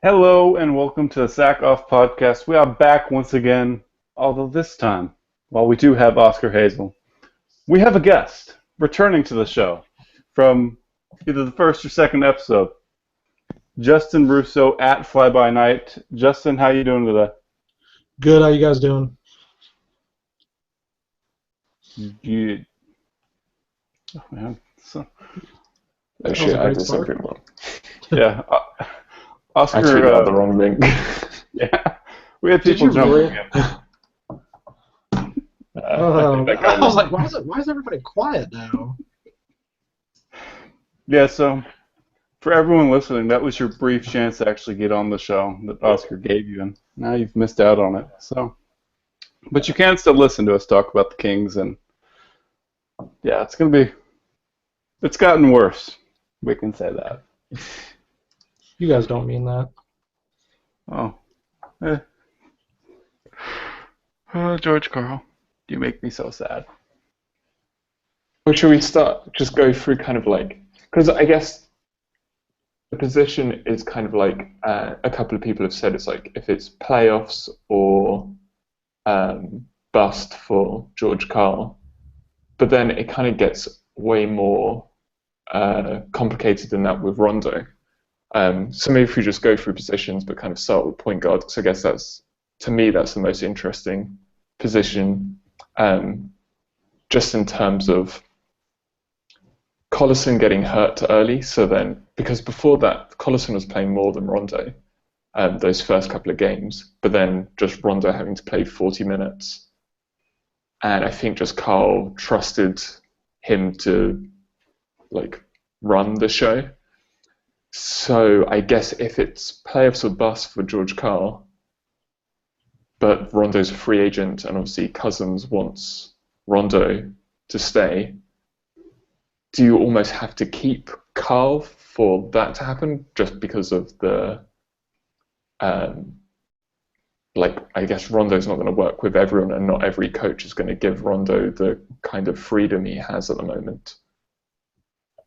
Hello and welcome to the Sac Off podcast. We are back once again, although this time, while we do have Oscar Hazel, we have a guest returning to the show from either the first or second episode. Justin Russo at Fly By Night. Justin, how you doing today? Good. How you guys doing? You, oh man, Oh That was shit, a I great did start. something wrong. yeah, I tweeted Oscar. out the wrong link. Yeah, we had Did people you jumping really? in. I think that guy I was was. like, why is everybody quiet now? Yeah, so for everyone listening, that was your brief chance to actually get on the show that Oscar gave you, and now you've missed out on it. So, but you can still listen to us talk about the Kings, and yeah, it's gotten worse. We can say that. You guys don't mean that. Oh, eh. Oh, George Carl, you make me so sad. Well, should we start? Just go through kind of like, because I guess the position is kind of like a couple of people have said it's like if it's playoffs or bust for George Carl, but then it kind of gets way more complicated than that with Rondo. So maybe if we just go through positions, but kind of start with point guard, because I guess to me that's the most interesting position, just in terms of Collison getting hurt early. So then, because before that, Collison was playing more than Rondo those first couple of games, but then just Rondo having to play 40 minutes. And I think just Carl trusted him to like run the show. So I guess if it's playoffs or bust for George Carl, but Rondo's a free agent and obviously Cousins wants Rondo to stay, do you almost have to keep Carl for that to happen just because of the I guess Rondo's not going to work with everyone and not every coach is going to give Rondo the kind of freedom he has at the moment.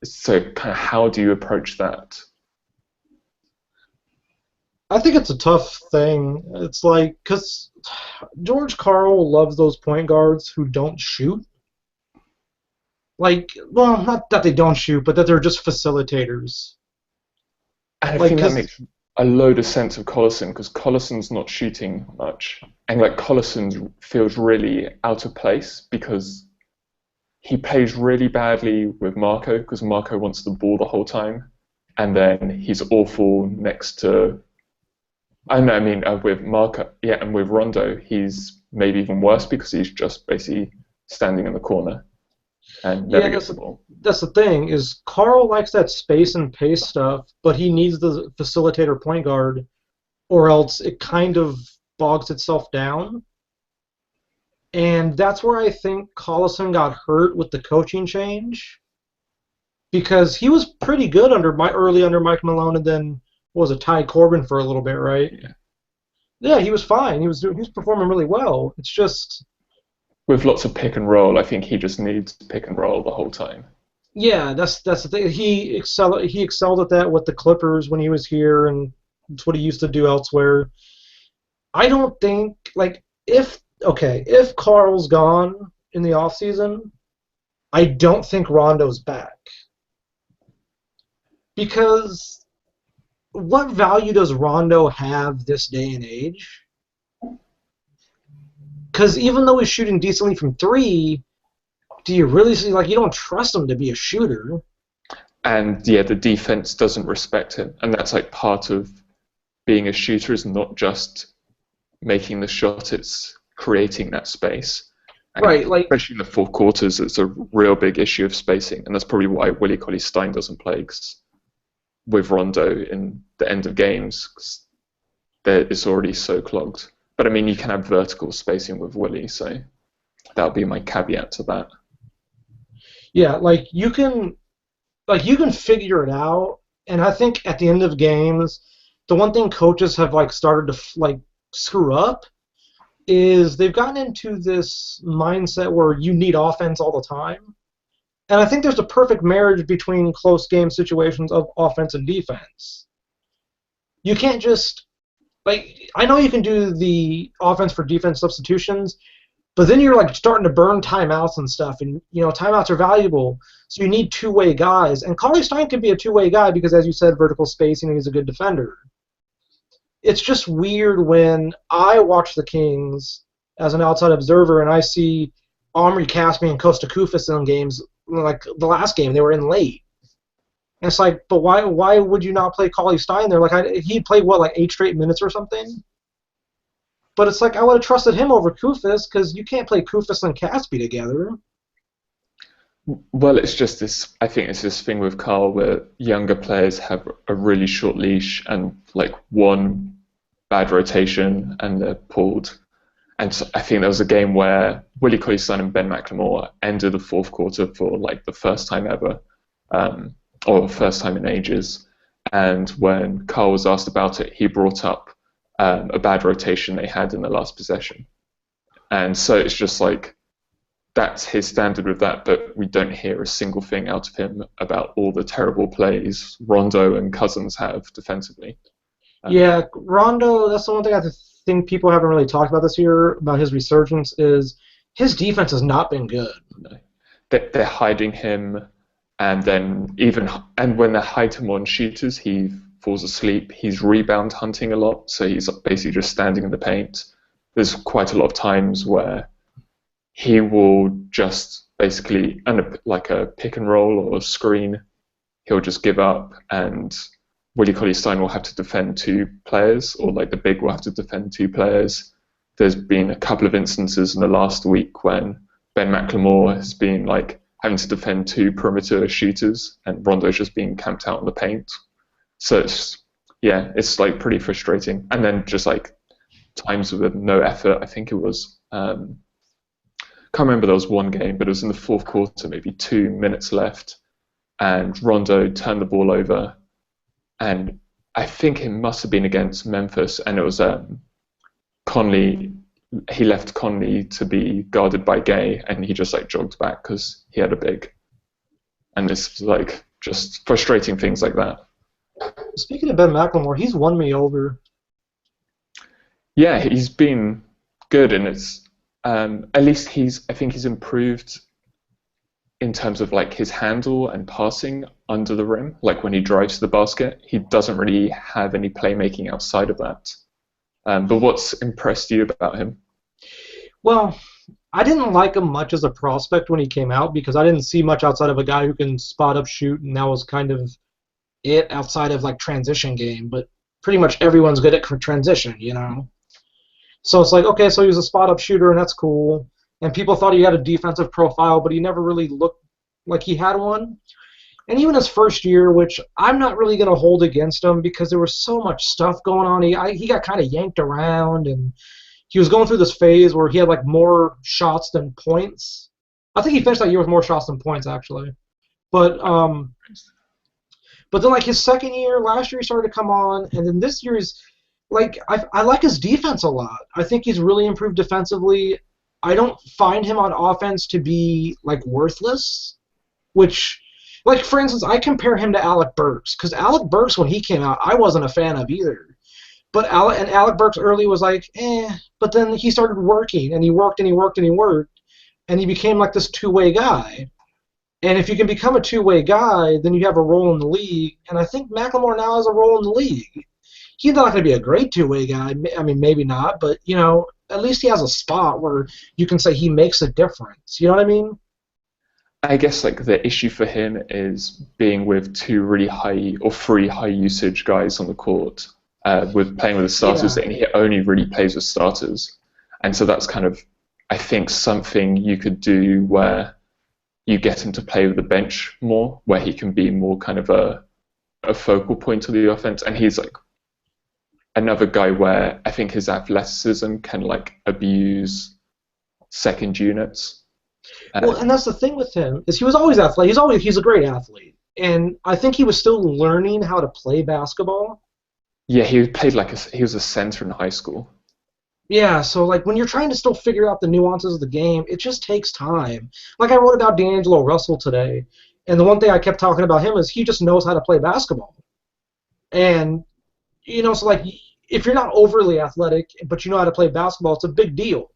So kind of how do you approach that? I think it's a tough thing. It's like, because George Karl loves those point guards who don't shoot. Like, well, not that they don't shoot, but that they're just facilitators. And I Like, think that 'cause makes a load of sense of Collison because Collison's not shooting much. And like Collison feels really out of place because he plays really badly with Marco because Marco wants the ball the whole time. And then he's awful next to with Marco, yeah, and with Rondo, he's maybe even worse because he's just basically standing in the corner and never yeah, gets the ball. that's the thing, is Karl likes that space and pace stuff, but he needs the facilitator point guard, or else it kind of bogs itself down. And that's where I think Collison got hurt with the coaching change, because he was pretty good early under Mike Malone, and then what was it, Ty Corbin for a little bit, right? Yeah. Yeah, he was fine. He was performing really well. It's just, With lots of pick and roll, I think he just needs pick and roll the whole time. yeah, that's the thing. He excelled at that with the Clippers when he was here, and it's what he used to do elsewhere. I don't think, like, if Carl's gone in the offseason, I don't think Rondo's back. Because what value does Rondo have this day and age? Because even though he's shooting decently from three, do you really see, like, you don't trust him to be a shooter? And yeah, the defense doesn't respect him. And that's like part of being a shooter is not just making the shot, it's creating that space. And Right, like, especially in the fourth quarters, it's a real big issue of spacing. And that's probably why Willie Cauley-Stein doesn't play with Rondo in the end of games, 'cause it's already so clogged. But I mean, you can have vertical spacing with Willie, so that would be my caveat to that. yeah, you can figure it out, and I think at the end of games, the one thing coaches have started to screw up is they've gotten into this mindset where you need offense all the time. And I think there's a perfect marriage between close game situations of offense and defense. You can't just I know you can do the offense for defense substitutions, but then you're like starting to burn timeouts and stuff, and timeouts are valuable, so you need two-way guys. And Cauley-Stein can be a two-way guy because, as you said, vertical spacing, and he's a good defender. It's just weird when I watch the Kings as an outside observer and I see Omri Caspian and Costa Koufos in games like the last game they were in late. And it's like, but why would you not play Cauley-Stein there? He played, 8 straight minutes or something? But it's like I would have trusted him over Koufos because you can't play Koufos and Caspi together. Well, it's just this. I think it's this thing with Carl where younger players have a really short leash and one bad rotation and they're pulled. And so I think there was a game where Willie Cauley-Stein and Ben McLemore ended the fourth quarter for the first time ever, or first time in ages. And when Carl was asked about it, he brought up a bad rotation they had in the last possession. And so it's just that's his standard with that, but we don't hear a single thing out of him about all the terrible plays Rondo and Cousins have defensively. Yeah, Rondo, that's the one thing I think people haven't really talked about this year, about his resurgence, is his defense has not been good. No. They're hiding him, and then when they hide him on shooters, he falls asleep. He's rebound hunting a lot, so he's basically just standing in the paint. There's quite a lot of times where he will just basically, like a pick and roll or a screen, he'll just give up, and Willie Cauley-Stein will have to defend 2 players, or the big will have to defend 2 players. There's been a couple of instances in the last week when Ben McLemore has been having to defend 2 perimeter shooters, and Rondo's just being camped out in the paint. So it's pretty frustrating. And then just times with no effort. I think it was can't remember, there was one game, but it was in the fourth quarter, maybe 2 minutes left, and Rondo turned the ball over, and I think it must have been against Memphis, and it was Conley. He left Conley to be guarded by Gay, and he just jogged back because he had a big. And it's just frustrating things like that. Speaking of Ben McLemore, he's won me over. Yeah, he's been good, and it's at least I think he's improved in terms of his handle and passing under the rim. When he drives to the basket, he doesn't really have any playmaking outside of that. But what's impressed you about him? Well, I didn't like him much as a prospect when he came out because I didn't see much outside of a guy who can spot up, shoot, and that was kind of it outside of transition game. But pretty much everyone's good at transition, So it's okay, so he was a spot-up shooter, and that's cool. And people thought he had a defensive profile, but he never really looked like he had one. And even his first year, which I'm not really going to hold against him because there was so much stuff going on. He got kind of yanked around, and he was going through this phase where he had more shots than points. I think he finished that year with more shots than points, actually. But then his second year, last year he started to come on, and then this year he's I like his defense a lot. I think he's really improved defensively. I don't find him on offense to be worthless, which for instance, I compare him to Alec Burks because Alec Burks when he came out, I wasn't a fan of either. But Alec Burks early was but then he started working and he worked and he worked and he worked, and he became this two-way guy. And if you can become a two-way guy, then you have a role in the league. And I think McLemore now has a role in the league. He's not going to be a great two-way guy. I mean, maybe not, but, at least he has a spot where you can say he makes a difference. You know what I mean? I guess the issue for him is being with 2 really high or 3 high-usage guys on the court, with playing with the starters, and he only really plays with starters. And so that's kind of, I think, something you could do where you get him to play with the bench more, where he can be more kind of a focal point of the offense, and he's another guy where I think his athleticism can abuse second units. Well, and that's the thing with him is he was always athletic. He's a great athlete, and I think he was still learning how to play basketball. Yeah, he played he was a center in high school. Yeah, so when you're trying to still figure out the nuances of the game, it just takes time. I wrote about D'Angelo Russell today, and the one thing I kept talking about him is he just knows how to play basketball, and So like if you're not overly athletic but you know how to play basketball, it's a big deal.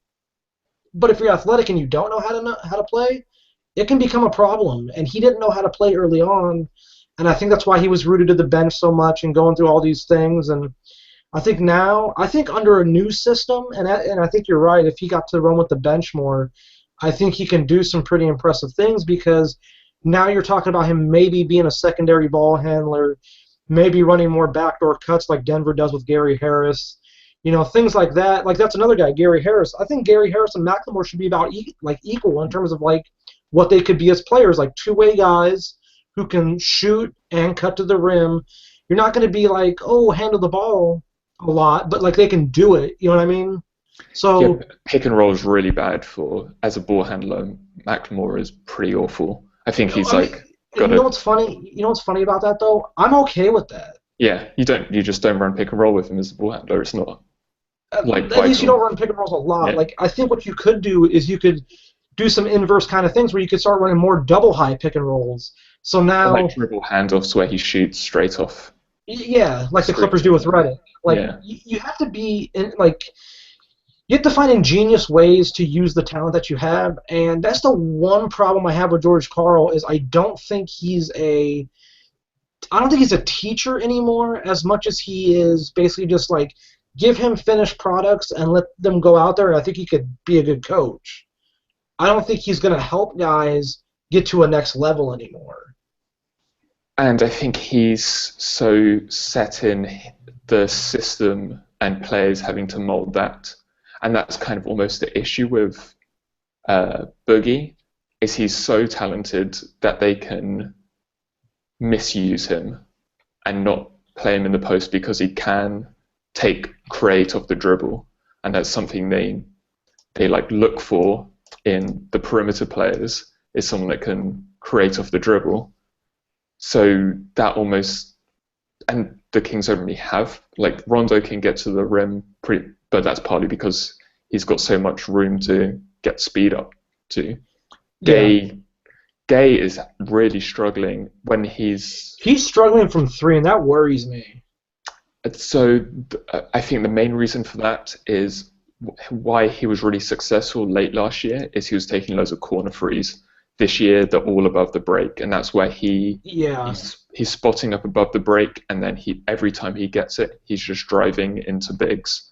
But if you're athletic and you don't know how to play, it can become a problem. And he didn't know how to play early on, and I think that's why he was rooted to the bench so much and going through all these things. And I think under a new system, and I think you're right, if he got to run with the bench more, I think he can do some pretty impressive things, because now you're talking about him maybe being a secondary ball handler, maybe running more backdoor cuts like Denver does with Gary Harris. Things like that. Like, that's another guy, Gary Harris. I think Gary Harris and McLemore should be about equal in terms of like what they could be as players, like two-way guys who can shoot and cut to the rim. You're not going to be like, oh, handle the ball a lot, but like they can do it. You know what I mean? So yeah, pick and roll is really bad as a ball handler. McLemore is pretty awful. I think he's you know what's funny? You know what's funny about that though? I'm okay with that. Yeah, you just don't run pick and roll with him as a ball handler. It's not like at least you don't run pick and rolls a lot. Yeah. Like, I think what you could do is you could do some inverse kind of things where you could start running more double high pick and rolls. So now, like dribble handoffs where he shoots straight off. Yeah, like the Clippers do with Redick. Like, you have to be you have to find ingenious ways to use the talent that you have, and that's the one problem I have with George Karl is I don't think he's a teacher anymore as much as he is basically just like give him finished products and let them go out there, and I think he could be a good coach. I don't think he's going to help guys get to a next level anymore. And I think he's so set in the system and players having to mold that. And that's kind of almost the issue with Boogie, is he's so talented that they can misuse him and not play him in the post because he can create off the dribble. And that's something they like look for in the perimeter players, is someone that can create off the dribble. So that almost, and the Kings don't really have, like Rondo can get to the rim but that's partly because he's got so much room to get speed up to. Gay is really struggling when he's struggling from three, and that worries me. So I think the main reason for that is why he was really successful late last year is he was taking loads of corner threes. This year, they're all above the break, and that's where he's spotting up above the break, and then every time he gets it, he's just driving into bigs.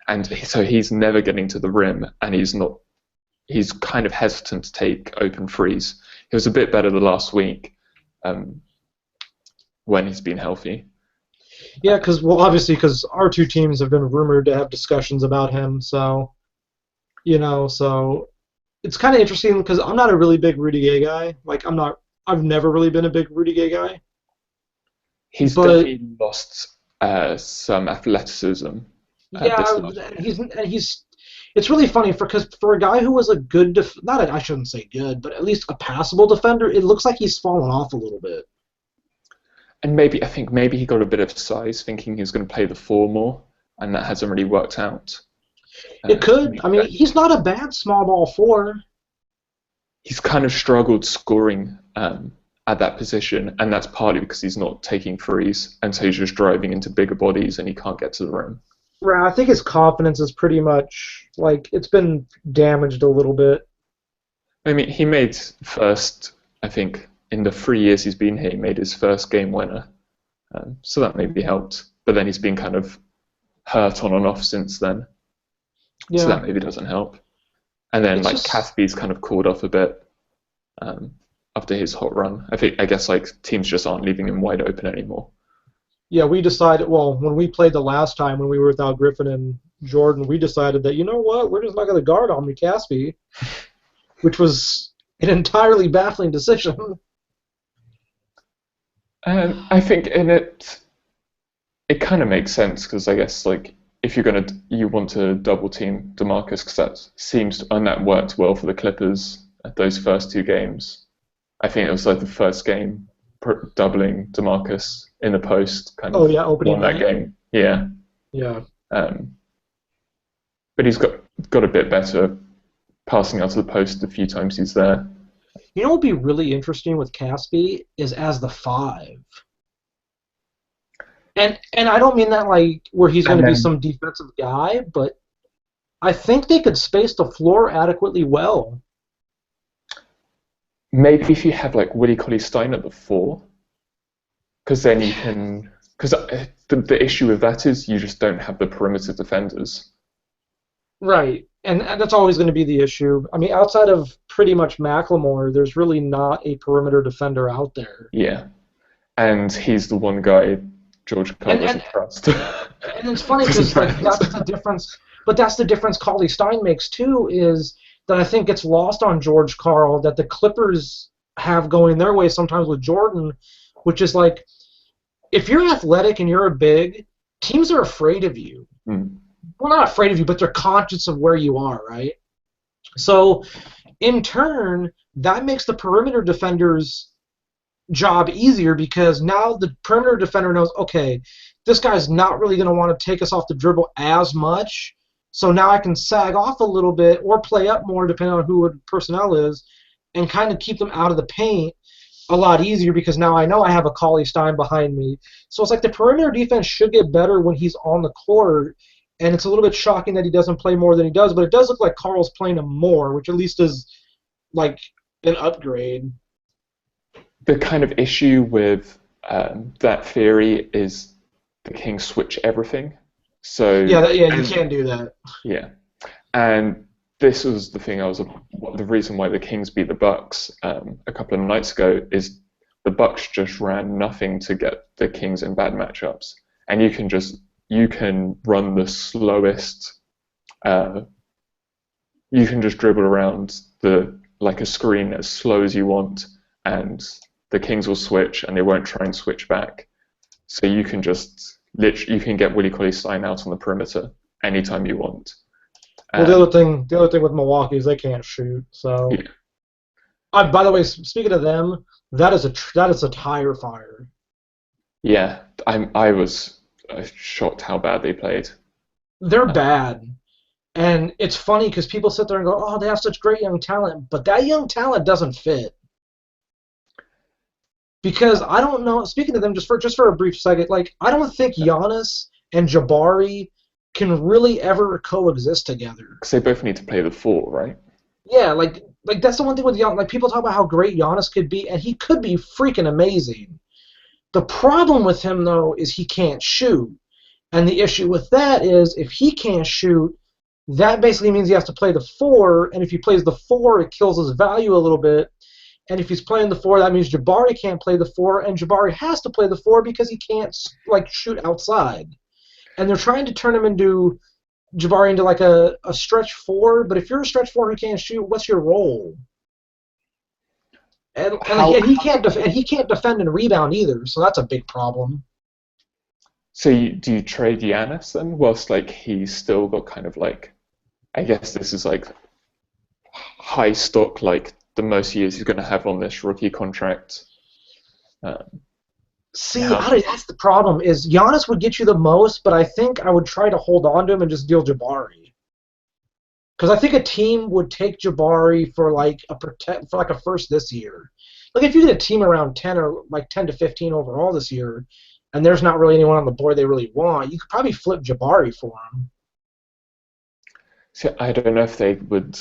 And so he's never getting to the rim, and he's kind of hesitant to take open threes. He was a bit better the last week when he's been healthy. Yeah, because our two teams have been rumored to have discussions about him, so it's kind of interesting because I'm not a really big Rudy Gay guy. Like, I've never really been a big Rudy Gay guy. He's definitely lost some athleticism. It's really funny because for a guy who was a good, I shouldn't say good, but at least a passable defender, it looks like he's fallen off a little bit. And maybe he got a bit of size, thinking he was going to play the 4 more, and that hasn't really worked out. It could. I mean, he's not a bad small ball 4. He's kind of struggled scoring at that position, and that's partly because he's not taking threes, and so he's just driving into bigger bodies, and he can't get to the rim. Right. I think his confidence is pretty much it's been damaged a little bit. I mean, he made first. I think in the 3 years he's been here, he made his first game winner, so that maybe helped. But then he's been kind of hurt on and off since then. Yeah. So that maybe doesn't help. And then Cathby's kind of cooled off a bit after his hot run. I guess teams just aren't leaving him wide open anymore. Yeah, we decided, when we played the last time when we were without Griffin and Jordan, we decided that, you know what, we're just not going to guard Omri Cathby, which was an entirely baffling decision. I think it kind of makes sense because I guess if you want to double team DeMarcus because that worked well for the Clippers at those first 2 games. I think it was the first game doubling DeMarcus in the post opening won that game. Yeah. Yeah. But he's got a bit better passing out to the post a few times he's there. You know what would be really interesting with Cathby is as the 5. And I don't mean that like where he's going And to be then some defensive guy, but I think they could space the floor adequately well. maybe if you have like Willie Cauley-Stein at the 4, because then you can. Because the issue with that is you just don't have the perimeter defenders. Right. And that's always going to be the issue. I mean, outside of pretty much Macklemore, there's really not a perimeter defender out there. Yeah, and he's the one guy George Karl And doesn't trust. and it's funny His because like opponents. that's the difference. But that's the difference Cauley Stein makes too is that I think it's lost on George Karl that the Clippers have going their way sometimes with Jordan, which is like if you're athletic and you're a big, teams are afraid of you. Mm. Well, not afraid of you, but they're conscious of where you are, right? So in turn, that makes the perimeter defenders job easier because now the perimeter defender knows, okay, this guy's not really going to want to take us off the dribble as much, so now I can sag off a little bit or play up more depending on who the personnel is and kind of keep them out of the paint a lot easier because now I know I have a Cauley Stein behind me. So it's like the perimeter defense should get better when he's on the court, and it's a little bit shocking that he doesn't play more than he does, but it does look like Carl's playing him more, which at least is like an upgrade. The kind of issue with that theory is the Kings switch everything. So Yeah, you can't do that. yeah, and this was the thing. The reason why the Kings beat the Bucks a couple of nights ago is the Bucks just ran nothing to get the Kings in bad matchups, and you can run the slowest. You can just dribble around like a screen as slow as you want, and the Kings will switch, and they won't try and switch back. So you can you can get Willie Cauley-Stein out on the perimeter anytime you want. Well, the other thing with Milwaukee is they can't shoot. So, Yeah. by the way, speaking of them, that is a tire fire. Yeah, I was shocked how bad they played. They're bad, and it's funny because people sit there and go, "Oh, they have such great young talent," but that young talent doesn't fit. Because I don't know. Speaking to them just for a brief second, like I don't think Giannis and Jabari can really ever coexist together. Because they both need to play the 4, right? Yeah, like that's the one thing with Giannis. Like people talk about how great Giannis could be, and he could be freaking amazing. The problem with him though is he can't shoot, and the issue with that is if he can't shoot, that basically means he has to play the 4, and if he plays the 4, it kills his value a little bit. And if he's playing the 4, that means Jabari can't play the 4, and Jabari has to play the 4 because he can't like shoot outside. And they're trying to turn Jabari into like a stretch 4. But if you're a stretch 4 who can't shoot, what's your role? And he can't defend and rebound either, so that's a big problem. So do you trade Giannis then, whilst like he's still got kind of like, I guess this is like high stock, like the most years he's going to have on this rookie contract. See, that's the problem. Is Giannis would get you the most, but I think I would try to hold on to him and just deal Jabari. Because I think a team would take Jabari for like a first this year. Like if you get a team around 10 or like 10 to 15 overall this year, and there's not really anyone on the board they really want, you could probably flip Jabari for him. See, I don't know if they would.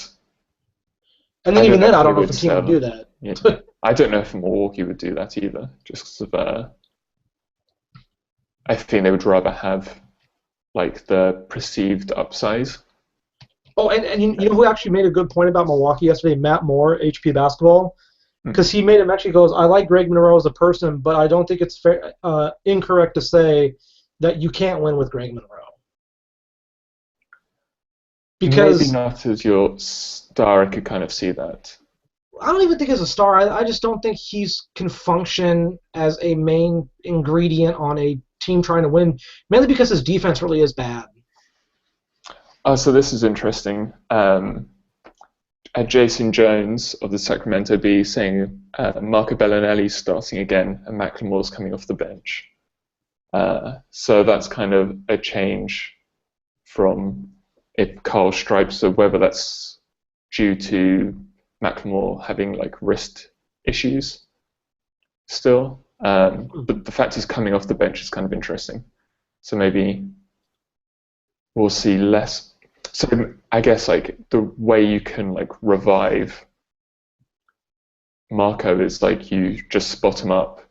And then even then, I don't know if a team would do that. Yeah. I don't know if Milwaukee would do that either, just because of I think they would rather have like the perceived upside. Oh, and you know who actually made a good point about Milwaukee yesterday? Matt Moore, HP Basketball, because he made it mention. He goes, "I like Greg Monroe as a person, but I don't think it's incorrect to say that you can't win with Greg Monroe." Because maybe not as your star, I could kind of see that. I don't even think he's a star. I just don't think can function as a main ingredient on a team trying to win, mainly because his defense really is bad. So this is interesting. Jason Jones of the Sacramento Bee saying Marco Bellinelli's starting again and McLemore's coming off the bench. So that's kind of a change from if Carl stripes, or whether that's due to McLemore having like wrist issues still. But the fact he's coming off the bench is kind of interesting. So maybe we'll see less. So I guess like the way you can like revive Marco is like you just spot him up,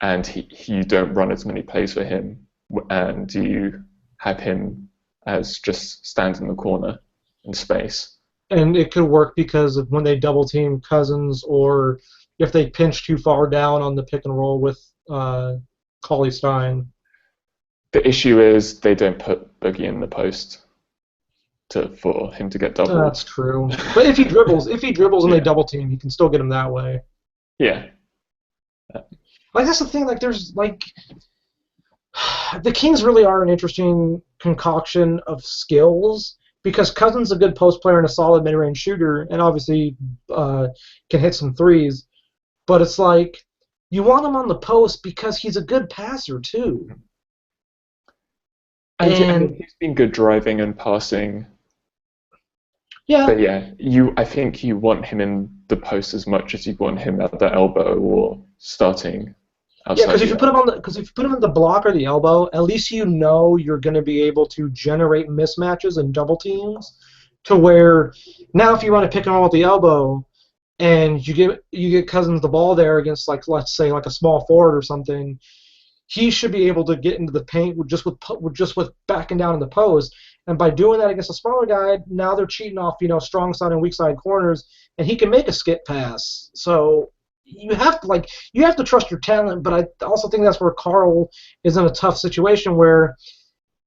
and you don't run as many plays for him, and you have him as just stand in the corner in space. And it could work because of when they double team Cousins, or if they pinch too far down on the pick and roll with Cauley Stein. The issue is they don't put Boogie in the post for him to get doubled. That's true. But if he dribbles and they double team, you can still get him that way. Yeah. Like that's the thing. Like there's like the Kings really are an interesting concoction of skills, because Cousins is a good post player and a solid mid-range shooter, and obviously can hit some threes. But it's like you want him on the post because he's a good passer too. And he's been good driving and passing. Yeah. But yeah, I think you want him in the post as much as you want him at the elbow or starting outside. Yeah, because if you put him in the block or the elbow, at least you know you're going to be able to generate mismatches and double teams, to where now if you run a pick and roll at the elbow and you get Cousins the ball there against, like, let's say like a small forward or something, he should be able to get into the paint with backing down in the post. And by doing that against a smaller guy, now they're cheating off, strong side and weak side corners, and he can make a skip pass. So you have to trust your talent, but I also think that's where Carl is in a tough situation where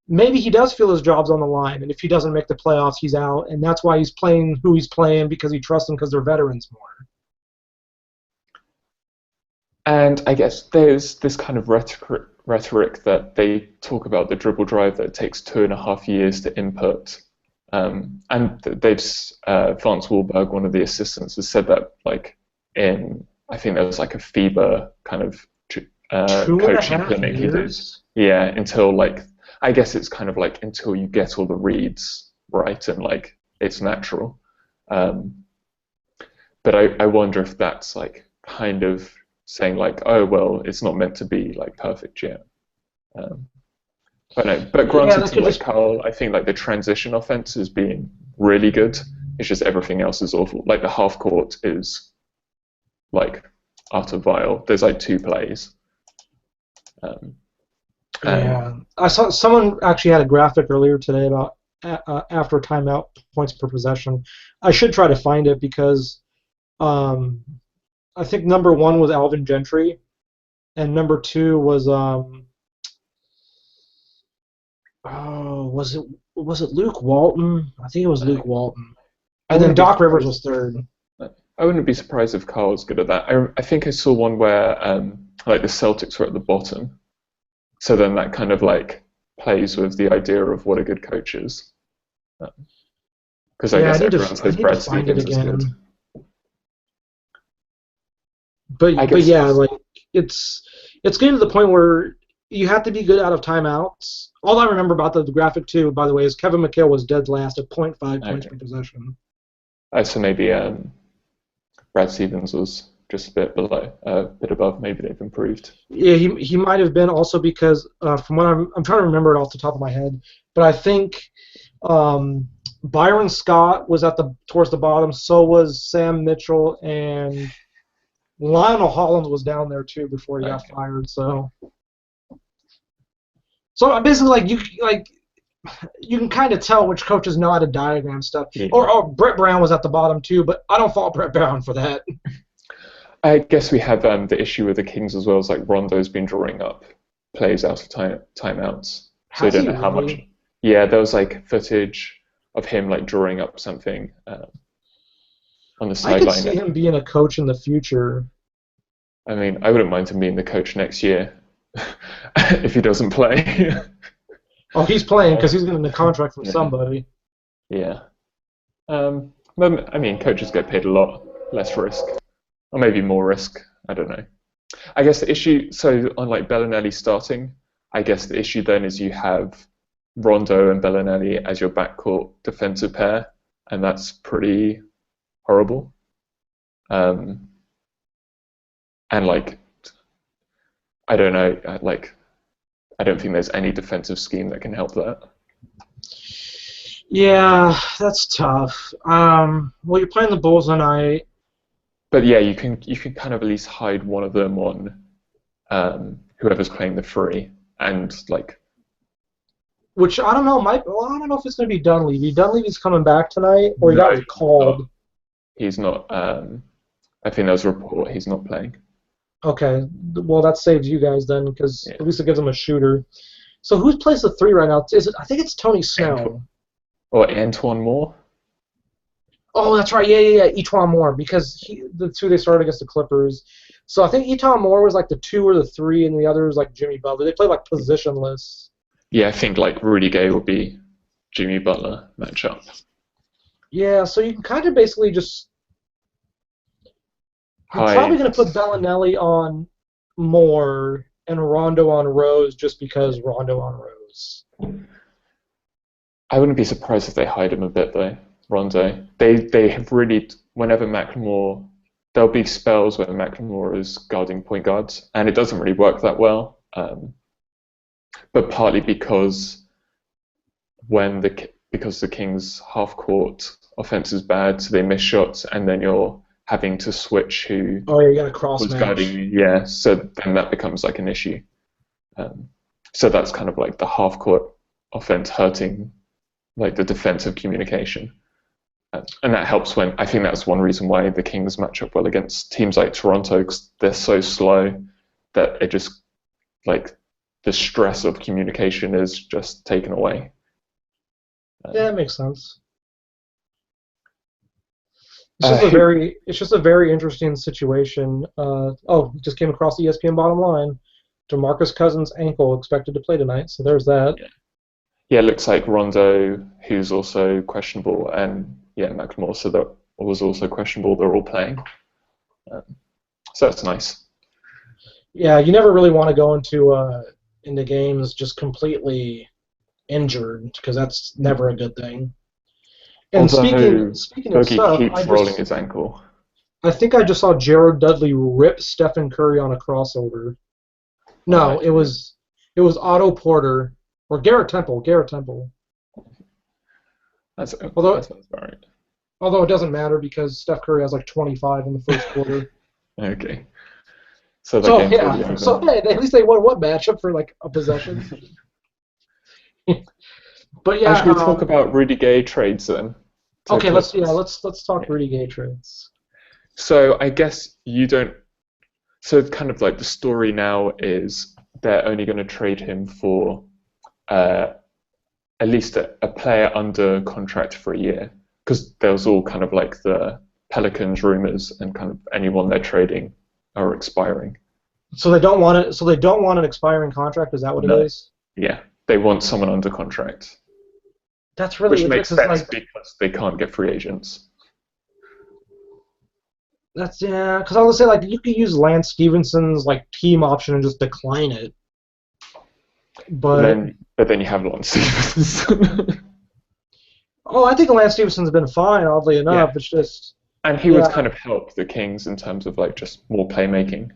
maybe he does feel his job's on the line, and if he doesn't make the playoffs, he's out, and that's why he's playing who he's playing, because he trusts them because they're veterans more. And I guess there's this kind of rhetoric that they talk about the dribble drive that takes 2.5 years to input. And they've Vance Wahlberg, one of the assistants, has said that I think there was like a FIBA kind of coaching clinic he did. Yeah, until I guess it's kind of like until you get all the reads right and it's natural. But I wonder if that's kind of saying oh well, it's not meant to be perfect yet. But granted, to Carl, I think the transition offense is being really good. It's just everything else is awful. The half court is utter vile. There's 2 plays. I saw someone actually had a graphic earlier today about after timeout points per possession. I should try to find it because I think number 1 was Alvin Gentry, and number 2 was was it Luke Walton? I think it was Luke Walton. And then Doc Rivers was 3rd. I wouldn't be surprised if Carl's good at that. I think I saw one where the Celtics were at the bottom, so then that kind of plays with the idea of what a good coach is. Because I guess everyone says Brad Stevens is good. But yeah, it's getting to the point where you have to be good out of timeouts. All I remember about the graphic too, by the way, is Kevin McHale was dead last at 0.5 points per possession. So maybe Brad Stevens was just a bit below, a bit above. Maybe they've improved. Yeah, he might have been also because from what I'm trying to remember it off the top of my head, but I think Byron Scott was towards the bottom. So was Sam Mitchell, and Lionel Hollins was down there too before he got fired. So basically, you can kind of tell which coaches know how to diagram stuff. Yeah. Or Brett Brown was at the bottom too, but I don't fault Brett Brown for that. I guess we have the issue with the Kings as well. Is Rondo's been drawing up plays out of timeouts, so I don't know how much. Yeah, there was footage of him drawing up something on the sideline. I could see him being a coach in the future. I mean, I wouldn't mind him being the coach next year if he doesn't play. Oh, he's playing because he's getting a contract from somebody. Yeah. But, I mean, coaches get paid a lot less risk. Or maybe more risk. I don't know. I guess the issue, so on Bellinelli starting, I guess the issue then is you have Rondo and Bellinelli as your backcourt defensive pair, and that's pretty horrible. And I don't know. I don't think there's any defensive scheme that can help that. Yeah, that's tough. Well, you're playing the Bulls tonight. But yeah, you can kind of at least hide one of them on whoever's playing the free, and like. Which I don't know. I don't know if it's going to be Dunleavy. Dunleavy's coming back tonight, or he got recalled. He's not. I think there's a report he's not playing. Okay, well that saves you guys then, because at least it gives him a shooter. So who plays the 3 right now? Is it? I think it's Tony Snell. Or Antoine Moore. Oh, that's right. Yeah. Etuan Moore, because the 2 they started against the Clippers. So I think Etuan Moore was like the 2 or the 3, and the other was like Jimmy Butler. They play like positionless. Yeah, I think like Rudy Gay will be Jimmy Butler matchup. Yeah, so you can kind of basically just. You're probably going to put Bellinelli on Moore and Rondo on Rose just because Rondo on Rose. I wouldn't be surprised if they hide him a bit though. Rondo. They have really, whenever McLemore, there'll be spells where McLemore is guarding point guards, and it doesn't really work that well. But partly because the Kings half court offense is bad, so they miss shots, and then you're having to switch who. Oh yeah, you got a cross was match. guarding you. Yeah, so then that becomes like an issue. So that's kind of like the half court offense hurting like the defensive communication. And that helps when, I think that's one reason why the Kings match up well against teams like Toronto, because they're so slow that it just, like, the stress of communication is just taken away. Yeah, that makes sense. It's just a very interesting situation. Just came across the ESPN bottom line. DeMarcus Cousins' ankle expected to play tonight, so there's that. Yeah, it looks like Rondo, who's also questionable, and McLemore, so that was also questionable. They're all playing, so that's nice. Yeah, you never really want to go into games just completely injured, because that's never a good thing. And speaking of stuff, keeps rolling his ankle. I think I just saw Jared Dudley rip Stephen Curry on a crossover. No, it was Otto Porter or Garrett Temple. That sounds about right. Although it doesn't matter because Steph Curry has like 25 in the first quarter. Okay. So hey, at least they won one matchup for like a possession. But yeah, should we talk about Rudy Gay trades then? Okay, let's talk Rudy Gay trades. So I guess you don't. So kind of like the story now is they're only going to trade him for at least a player under contract for a year, because there was all kind of like the Pelicans rumors and kind of anyone they're trading are expiring. So they don't want it. So they don't want an expiring contract. Is that what it is? Yeah, they want someone under contract. That's really which makes sense because they can't get free agents. Because I was gonna say you could use Lance Stevenson's like team option and just decline it. But then you have Lance Stevenson. I think Lance Stevenson's been fine. Oddly enough, It's just. And he would kind of help the Kings in terms of like just more playmaking,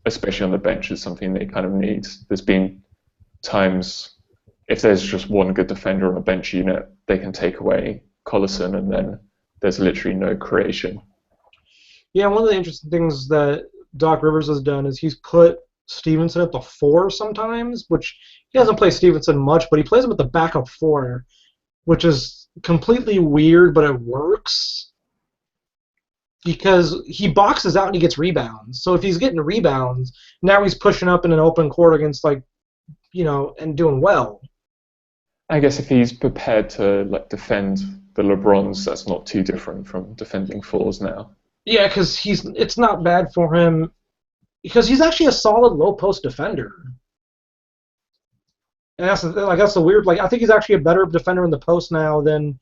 especially on the bench, is something they kind of need. There's been times if there's just one good defender on a bench unit, they can take away Collison, and then there's literally no creation. Yeah, one of the interesting things that Doc Rivers has done is he's put Stevenson at the 4 sometimes, which he doesn't play Stevenson much, but he plays him at the backup 4, which is completely weird, but it works because he boxes out and he gets rebounds. So if he's getting rebounds, now he's pushing up in an open court against and doing well. I guess if he's prepared to defend the LeBrons, that's not too different from defending 4s now. Yeah, because it's not bad for him because he's actually a solid low post defender. And that's the weird. I think he's actually a better defender in the post now than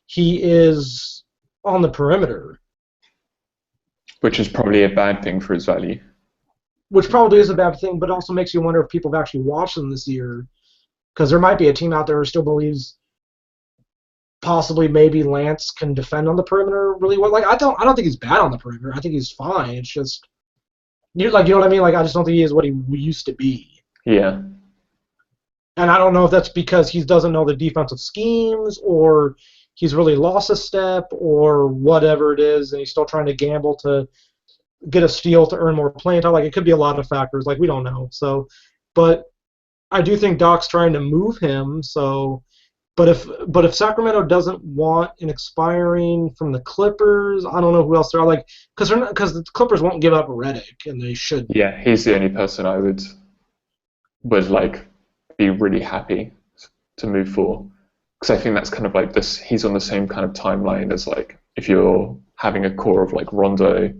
he is on the perimeter. Which is probably a bad thing for his value. Which probably is a bad thing, but also makes you wonder if people have actually watched him this year. Because there might be a team out there who still believes possibly maybe Lance can defend on the perimeter really well. I don't think he's bad on the perimeter. I think he's fine. It's just You know what I mean? Like, I just don't think he is what he used to be. Yeah. And I don't know if that's because he doesn't know the defensive schemes, or he's really lost a step, or whatever it is, and he's still trying to gamble to get a steal to earn more playing time. Like, it could be a lot of factors. Like, we don't know. So, but I do think Doc's trying to move him. So, but if Sacramento doesn't want an expiring from the Clippers, I don't know who else there are. Like, because the Clippers won't give up Redick, and they should. Yeah, he's the only person I would like be really happy to move for, because I think that's kind of like this. He's on the same kind of timeline as like if you're having a core of like Rondo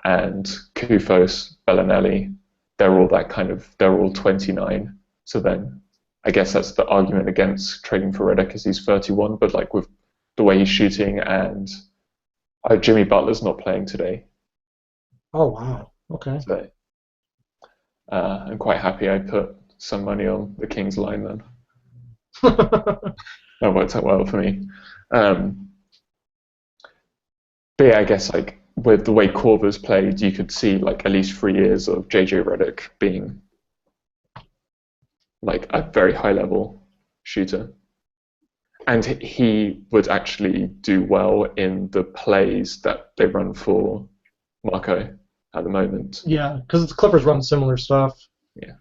and Kufos, Bellinelli. They're all 29. So then I guess that's the argument against trading for Redick, because he's 31. But like with the way he's shooting, and Jimmy Butler's not playing today. Oh wow. Okay. So I'm quite happy I put some money on the Kings line then. That worked out well for me. But yeah, I guess like with the way Korver's played, you could see like at least 3 years of JJ Redick being like a very high level shooter. And he would actually do well in the plays that they run for Marco at the moment. Yeah, because the Clippers run similar stuff. Yeah.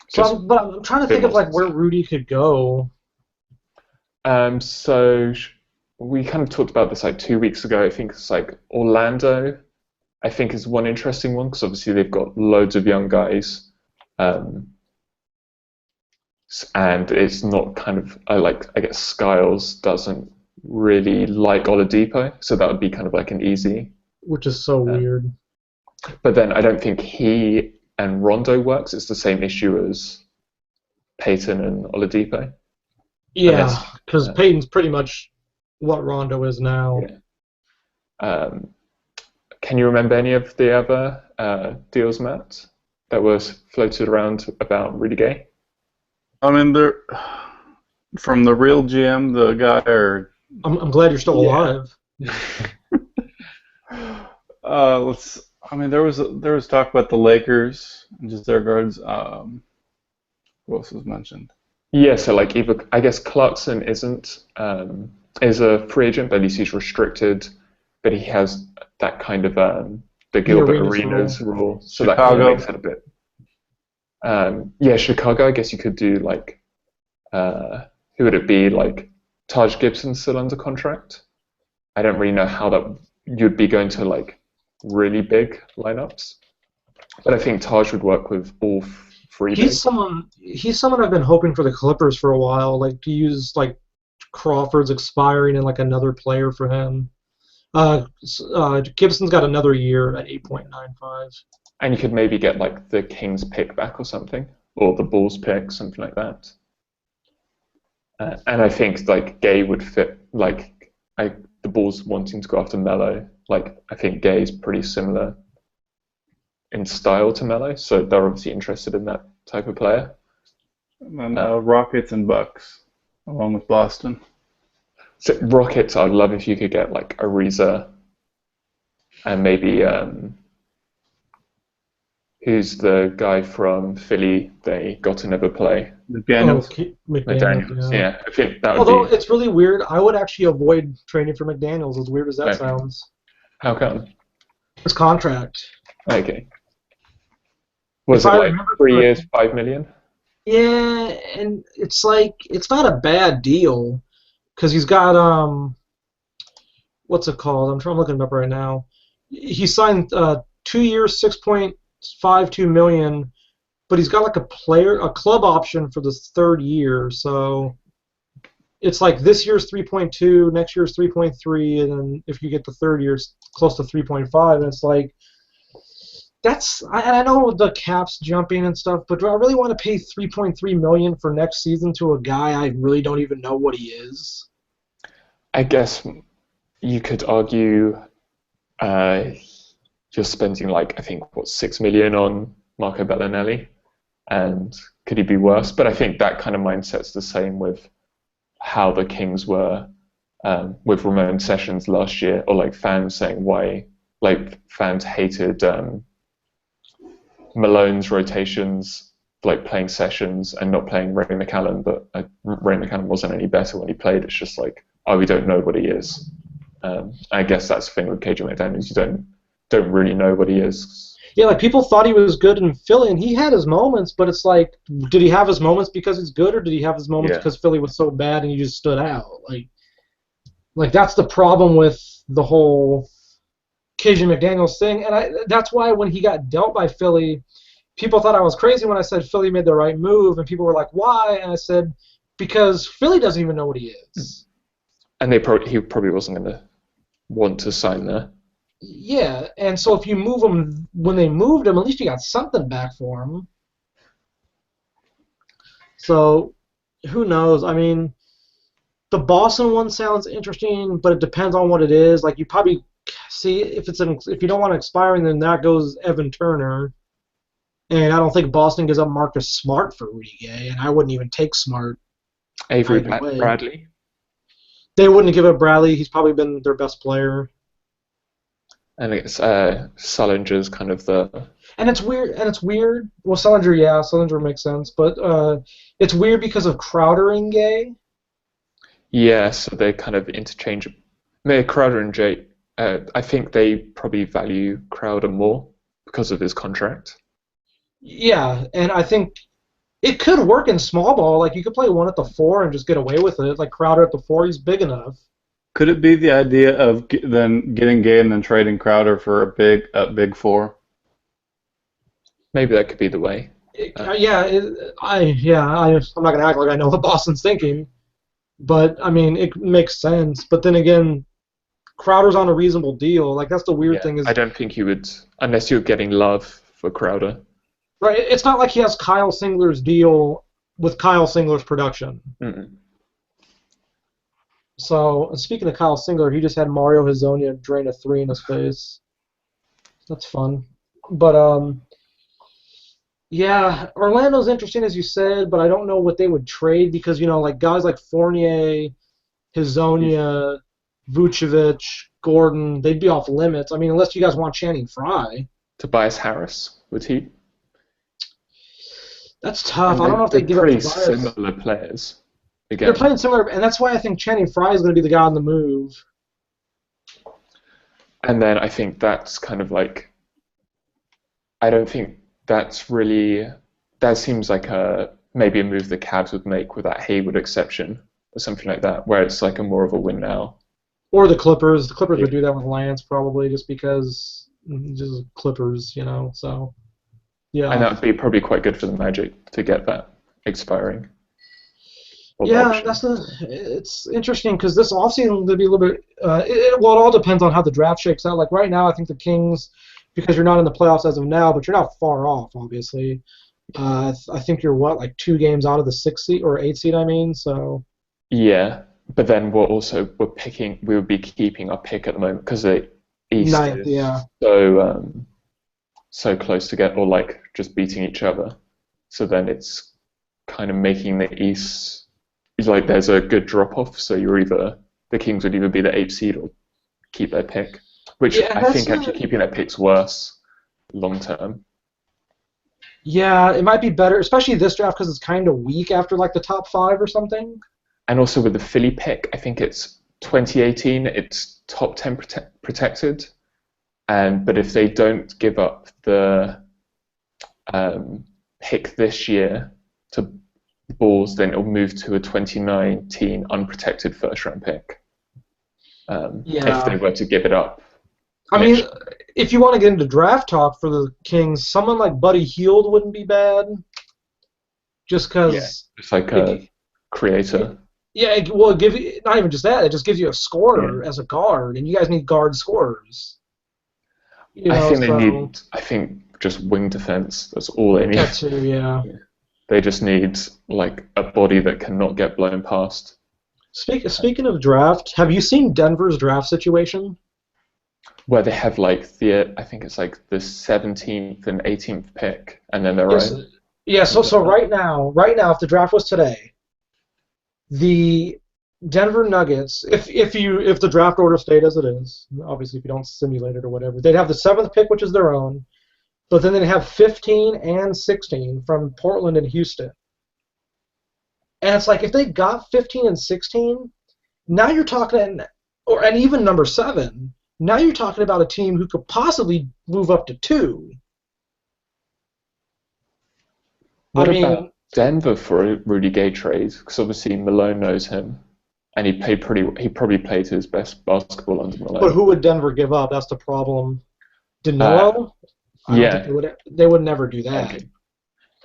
So, but I'm trying to think of like where Rudy could go. So we kind of talked about this like 2 weeks ago. I think it's like Orlando, I think is one interesting one, because obviously they've got loads of young guys. And it's not kind of, I guess Skiles doesn't really like Oladipo, so that would be kind of like an easy. Which is so weird. But then I don't think he and Rondo works. It's the same issue as Peyton and Oladipo. Yeah, because Peyton's pretty much what Rondo is now. Yeah. Can you remember any of the other deals, Matt, that was floated around about Rudy Gay? I mean, they're from the real GM, the guy, or I'm glad you're still alive. I mean, there was talk about the Lakers and just their guards. Who else was mentioned? Yeah, so like either I guess Clarkson is a free agent, but at least he's restricted. But he has that kind of the Gilbert Arenas rule, so Chicago. That kind of makes it a bit. Yeah, Chicago. I guess you could do like, who would it be? Like Taj Gibson's still under contract. I don't really know how that you'd be going to like really big lineups, but I think Taj would work with all three. He's someone I've been hoping for the Clippers for a while, like to use like Crawford's expiring and like another player for him. Gibson's got another year at 8.95. And you could maybe get like the Kings pick back or something, or the Bulls pick, something like that. And I think like Gay would fit, like the Bulls wanting to go after Melo. Like I think Gay is pretty similar in style to Melo, so they're obviously interested in that type of player. And then Rockets and Bucks, along with Boston. So Rockets, I'd love if you could get like Ariza and maybe who's the guy from Philly they got to never play? McDaniels. McDaniels, yeah. I think that would Although it's really weird, I would actually avoid trading for McDaniels, as weird as that sounds. How come? His contract. Okay. Was it like 3 years, $5 million? Yeah, and it's like, it's not a bad deal, because he's got, what's it called? I'm looking it up right now. He signed 2 years, $6.52 million, but he's got like a club option for the third year, so it's like this year's 3.2, next year's 3.3, and then if you get the third year, it's close to 3.5, and it's like, I know the cap's jumping and stuff, but do I really want to pay $3.3 million for next season to a guy I really don't even know what he is? I guess you could argue you're spending like, I think, $6 million on Marco Bellinelli, and could he be worse? But I think that kind of mindset's the same with how the Kings were with Ramon Sessions last year, or like fans saying why, like fans hated Malone's rotations, like playing Sessions and not playing Ray McCallum, but Ray McCallum wasn't any better when he played. It's just like, oh, we don't know what he is. I guess that's the thing with KJ McDaniels. You don't really know what he is. Yeah, like people thought he was good in Philly, and he had his moments, but it's like, did he have his moments because he's good, or did he have his moments because Philly was so bad and he just stood out? Like that's the problem with the whole KJ McDaniels thing, and that's why when he got dealt by Philly, people thought I was crazy when I said Philly made the right move, and people were like, why? And I said, because Philly doesn't even know what he is. And he probably wasn't going to want to sign there. Yeah, and so if you move him, when they moved him, at least you got something back for him. So, who knows? I mean, the Boston one sounds interesting, but it depends on what it is. Like, you probably see, if you don't want to expiring, then that goes Evan Turner. And I don't think Boston gives up Marcus Smart for Rudy Gay, and I wouldn't even take Smart. Avery Bradley? They wouldn't give up Bradley. He's probably been their best player. And it's Sullinger's kind of the... And it's weird. Well, Sullinger makes sense. But it's weird because of Crowder and Gay. Yeah, so they kind of interchangeable. Crowder and Jay, I think they probably value Crowder more because of his contract. Yeah, and I think it could work in small ball. Like, you could play one at the 4 and just get away with it. Like, Crowder at the 4, he's big enough. Could it be the idea of then getting Gay and then trading Crowder for a big 4? Maybe that could be the way. I'm not gonna act like I know what Boston's thinking, but I mean it makes sense. But then again, Crowder's on a reasonable deal. Like that's the weird thing is I don't think you would unless you're getting love for Crowder. Right. It's not like he has Kyle Singler's deal with Kyle Singler's production. Mm-mm. So, speaking of Kyle Singler, he just had Mario Hezonja drain a 3 in his face. That's fun. But, yeah, Orlando's interesting, as you said, but I don't know what they would trade because, like guys like Fournier, Hezonja, Vucevic, Gordon, they'd be off limits. I mean, unless you guys want Channing Frye. Tobias Harris, would he? That's tough. I don't know if they give up Tobias. Pretty similar players. Again. They're playing similar, and that's why I think Channing Frye is going to be the guy on the move. And then I think that's kind of like, I don't think that's really, that seems like maybe a move the Cavs would make with that Hayward exception or something like that, where it's like a more of a win now. Or the Clippers. The Clippers would do that with Lance probably just because, just Clippers, so, yeah. And that would be probably quite good for the Magic to get that expiring. Yeah, it's interesting because this offseason will be a little bit. It all depends on how the draft shakes out. Like right now, I think the Kings, because you're not in the playoffs as of now, but you're not far off, obviously. I think you're like 2 games out of the 6th seed or 8th seed. I mean, so. Yeah, but then we would be keeping our pick at the moment because the East is so close to get, or like just beating each other. So then it's kind of making the East. Like there's a good drop off, so the Kings would either be the 8th seed or keep their pick, which I think actually keeping their pick's worse long term. Yeah, it might be better, especially this draft because it's kind of weak after like the top 5 or something. And also with the Philly pick, I think it's 2018. It's top 10 protected, but if they don't give up the pick this year to Bulls, then it'll move to a 2019 unprotected first-round pick. If they were to give it up. I mean, if you want to get into draft talk for the Kings, someone like Buddy Hield wouldn't be bad. Just because. Yeah, it's like a creator. Yeah, well, not even just that. It just gives you a scorer as a guard, and you guys need guard scorers. I think just wing defense. That's all they need. That too, yeah. They just need like a body that cannot get blown past. Speaking of draft, have you seen Denver's draft situation? Where they have like I think it's like the 17th and 18th pick, and then their own. Yeah. So right now, if the draft was today, the Denver Nuggets, if the draft order stayed as it is, obviously if you don't simulate it or whatever, they'd have the 7th pick, which is their own. but then they have 15 and 16 from Portland and Houston. And it's like if they got 15 and 16, now you're talking, and even number 7, now you're talking about a team who could possibly move up to 2. What about Denver for a Rudy Gay trade? Because obviously Malone knows him, and he probably played his best basketball under Malone. But who would Denver give up? That's the problem. Danilo? I don't think they would never do that. Okay.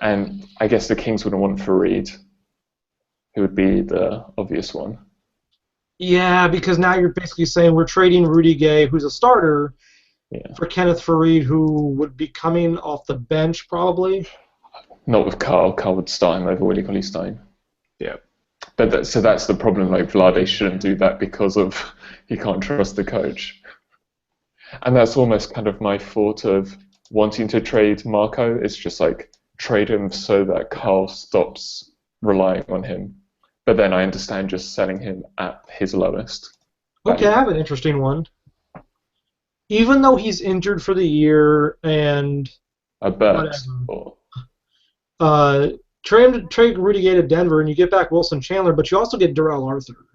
And I guess the Kings wouldn't want Fareed, who would be the obvious one. Yeah, because now you're basically saying we're trading Rudy Gay, who's a starter, for Kenneth Fareed, who would be coming off the bench probably. Not with Carl. Carl would start him over Willie Cauley-Stein. Yeah. But so that's the problem. Like Vlade shouldn't do that because of he can't trust the coach. And that's almost kind of my thought of wanting to trade Marco. It's just like trade him so that Carl stops relying on him. But then I understand just selling him at his lowest. Okay, I have an interesting one. Even though he's injured for the year and trade Rudy Gay to Denver and you get back Wilson Chandler, but you also get Darrell Arthur.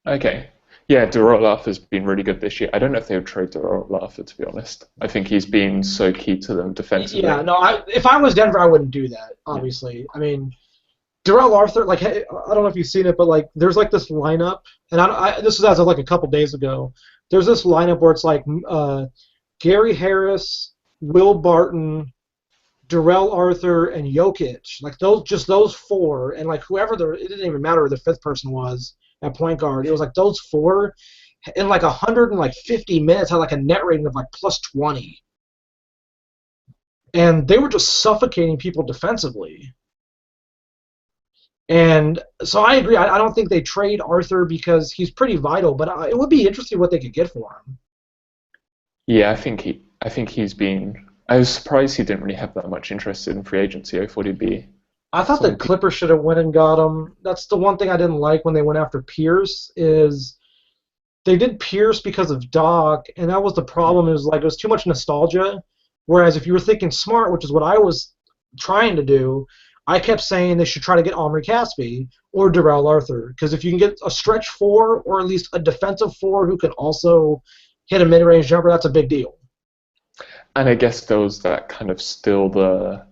Okay. Yeah, Darrell Arthur's been really good this year. I don't know if they would trade Darrell Arthur, to be honest. I think he's been so key to them defensively. Yeah, no, if I was Denver, I wouldn't do that, obviously. I mean, Darrell Arthur, like, I don't know if you've seen it, but, like, there's, like, this lineup, and this was as of, like, a couple days ago. There's this lineup where it's, like, Gary Harris, Will Barton, Darrell Arthur, and Jokic. Like, those 4, and, like, it didn't even matter who the 5th person was at point guard. It was, like, those 4 in, like, 150 minutes had, like, a net rating of, like, plus 20. And they were just suffocating people defensively. And so I agree. I don't think they trade Arthur because he's pretty vital, but it would be interesting what they could get for him. Yeah, I think he's been. I was surprised he didn't really have that much interest in free agency. I thought he'd be. I thought the Clippers should have went and got him. That's the one thing I didn't like when they went after Pierce is they did Pierce because of Doc, and that was the problem. Is like it was too much nostalgia. Whereas if you were thinking smart, which is what I was trying to do. I kept saying they should try to get Omri Caspi or Darrell Arthur because if you can get a stretch 4 or at least a defensive 4 who can also hit a mid-range jumper, that's a big deal. And I guess there was that kind of still the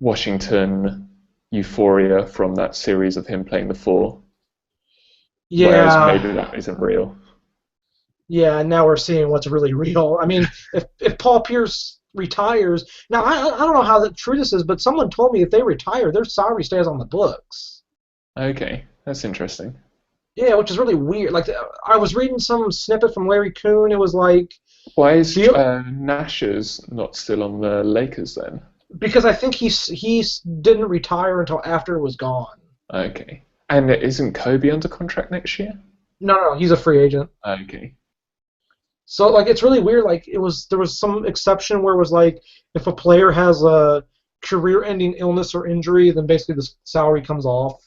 Washington euphoria from that series of him playing the 4. Yeah. Whereas maybe that isn't real. Yeah, and now we're seeing what's really real. I mean, if Paul Pierce retires. Now, I don't know how true this is, but someone told me if they retire, their salary stays on the books. Okay, that's interesting. Yeah, which is really weird. Like, I was reading some snippet from Larry Kuhn. It was like... Why is Nash's not still on the Lakers then? Because I think he didn't retire until after it was gone. Okay. And isn't Kobe under contract next year? No, he's a free agent. Okay. So, like, it's really weird. Like, there was some exception where it was like, if a player has a career-ending illness or injury, then basically the salary comes off.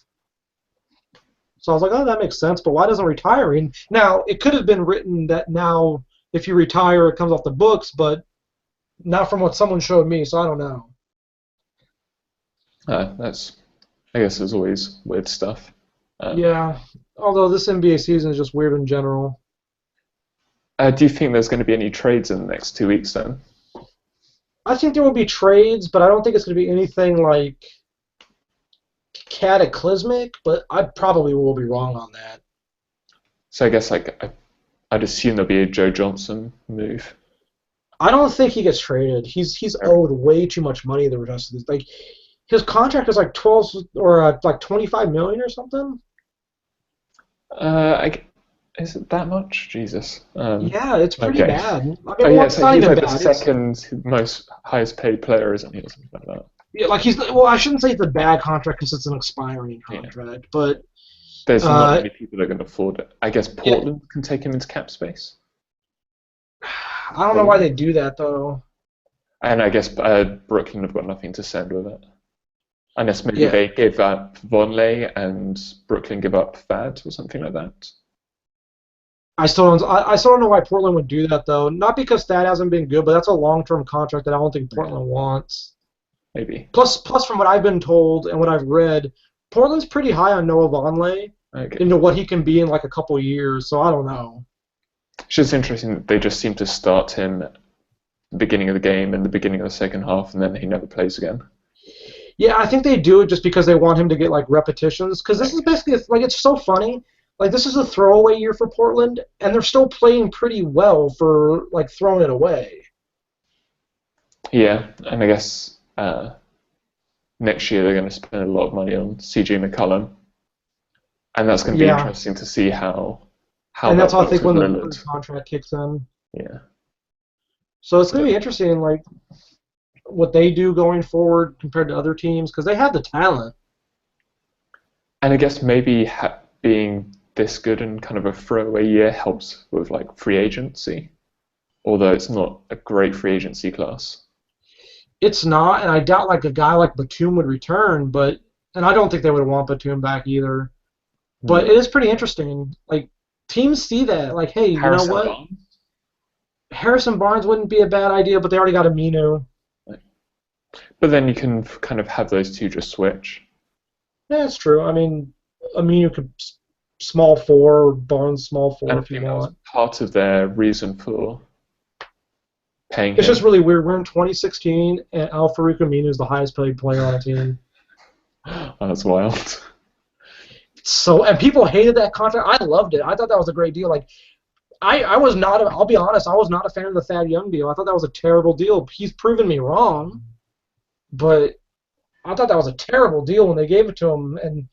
So I was like, oh, that makes sense, but why doesn't retiring? Now, it could have been written that now, if you retire, it comes off the books, but not from what someone showed me, so I don't know. I guess there's always weird stuff. Yeah, although this NBA season is just weird in general. Do you think there's going to be any trades in the next 2 weeks then? I think there will be trades, but I don't think it's going to be anything like cataclysmic, but I probably will be wrong on that. So I guess I'd assume there'll be a Joe Johnson move. I don't think he gets traded. He's owed way too much money the rest of this. Like his contract is like 12 or like 25 million or something. Is it that much? Jesus. Yeah, it's pretty bad. I mean, it's not even bad. The second most highest paid player, isn't he, or something like that? Yeah, like I shouldn't say it's a bad contract because it's an expiring contract, but there's not many people that are going to afford it. I guess Portland can take him into cap space. I don't know why they do that though. And I guess Brooklyn have got nothing to send with it. Unless maybe they give up Vonleh and Brooklyn give up Thad or something like that. I still don't know why Portland would do that though. Not because Thad hasn't been good, but that's a long-term contract that I don't think Portland wants. Maybe. Plus, from what I've been told and what I've read, Portland's pretty high on Noah Vonleh Okay. into what he can be in like a couple years. So I don't know. It's just interesting that they just seem to start him at the beginning of the game and the beginning of the second half, and then he never plays again. Yeah, I think they do it just because they want him to get like repetitions. Because this is basically like it's so funny. Like this is a throwaway year for Portland, and they're still playing pretty well for like throwing it away. Yeah, and I guess next year they're going to spend a lot of money on CJ McCollum, and that's going to be interesting to see how. And that's how I think when the Lillard. contract kicks in. Yeah. So it's going to be interesting, like what they do going forward compared to other teams, because they have the talent. And I guess maybe being this good and kind of a throwaway year helps with like free agency, although it's not a great free agency class. It's not, and I doubt like a guy like Batum would return, and I don't think they would want Batum back either. But it is pretty interesting. Like teams see that, like, hey, you know what? Barnes? Harrison Barnes wouldn't be a bad idea, but they already got Aminu. But then you can kind of have those two just switch. Yeah, that's true. I mean, Aminu could small four, Barnes small four And if you want. Part of their reason for paying It's him. just really weird. We're in 2016, and Al-Farouq Aminu is the highest paid player on the team. Oh, that's wild. So, and people hated that contract. I loved it. I thought that was a great deal. Like, I was not. I'll be honest. I was not a fan of the Thad Young deal. I thought that was a terrible deal. He's proven me wrong, but I thought that was a terrible deal when they gave it to him. And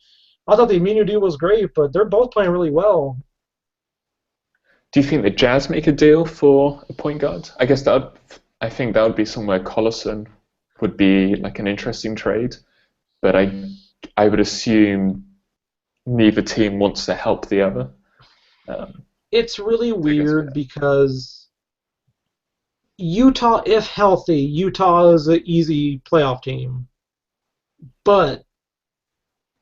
I thought the Aminu deal was great, but they're both playing really well. Do you think the Jazz make a deal for a point guard? I think that would be somewhere Collison would be like an interesting trade, but I would assume neither team wants to help the other. It's really weird because Utah, if healthy, Utah is an easy playoff team. But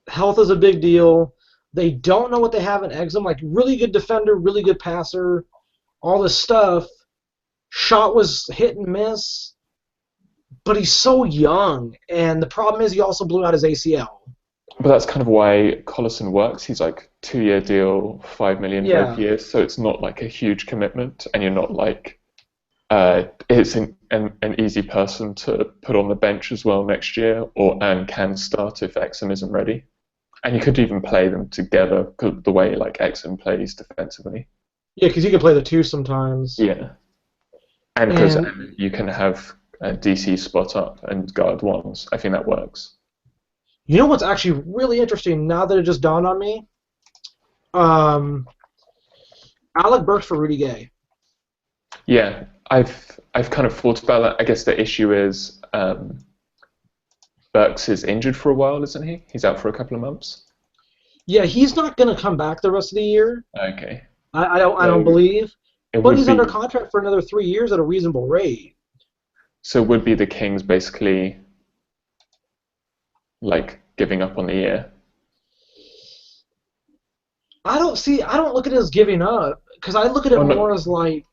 health is a big deal. They don't know what they have in Exum. Like, really good defender, really good passer, all this stuff. Shot was hit and miss. But he's so young. And the problem is he also blew out his ACL. But that's kind of why Collison works. He's like 2-year deal, $5 million both years, so it's not like a huge commitment, and you're not like it's an easy person to put on the bench as well next year, and can start if Exum isn't ready. And you could even play them together the way like Exum plays defensively. Yeah, because you can play the two sometimes. Yeah, and because you can have DC spot up and guard ones. I think that works. You know what's actually really interesting now that it just dawned on me? Alec Burks for Rudy Gay. Yeah, I've kind of thought about that. I guess the issue is Burks is injured for a while, isn't he? He's out for a couple of months. Yeah, he's not going to come back the rest of the year. Okay. I don't believe. But he's under contract for another 3 years at a reasonable rate. So would be the Kings basically like giving up on the year? I don't look at it as giving up, because I look at it more as like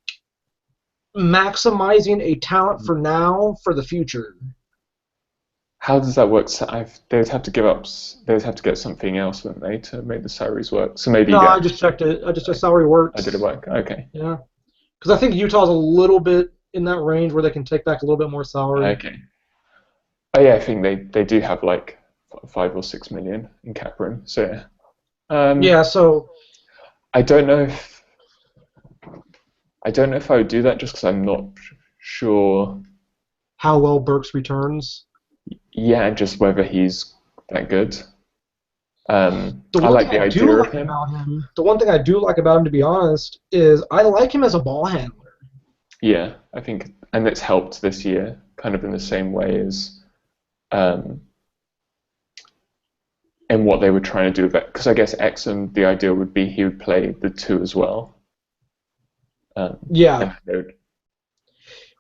maximizing a talent for now for the future. How does that work? So they would have to give up. They would have to get something else, wouldn't they, to make the salaries work? So maybe. No, I just checked it. I just checked salary works. I did it work. Okay. Yeah, because I think Utah's a little bit in that range where they can take back a little bit more salary. Okay. Oh yeah, I think they do have like 5 or 6 million in cap room. So yeah. Yeah. So. I don't know if I would do that just because I'm not sure How well Burks returns. Yeah, and just whether he's that good. I The like the idea of him. The one thing I do like about him, to be honest, is I like him as a ball handler. Yeah, I think, and it's helped this year, kind of in the same way as, in what they were trying to do with it. Because I guess Exum, the idea would be he would play the two as well. Yeah.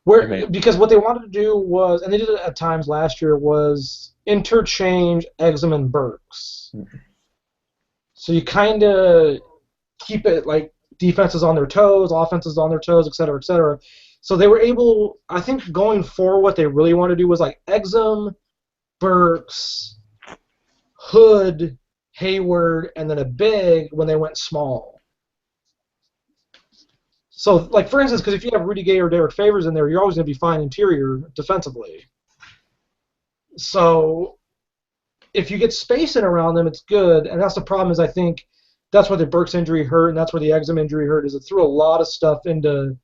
Because what they wanted to do was, and they did it at times last year, was interchange Exum and Burks. Mm-hmm. So you kind of keep it like defense is on their toes, offense is on their toes, et cetera, et cetera. So they were able, I think going forward, what they really want to do was like Exum, Burks, Hood, Hayward, and then a big when they went small. So, like, for instance, because if you have Rudy Gay or Derek Favors in there, you're always going to be fine interior defensively. So if you get space in around them, it's good. And that's the problem is I think that's where the Burks injury hurt, and that's where the Exum injury hurt, is it threw a lot of stuff into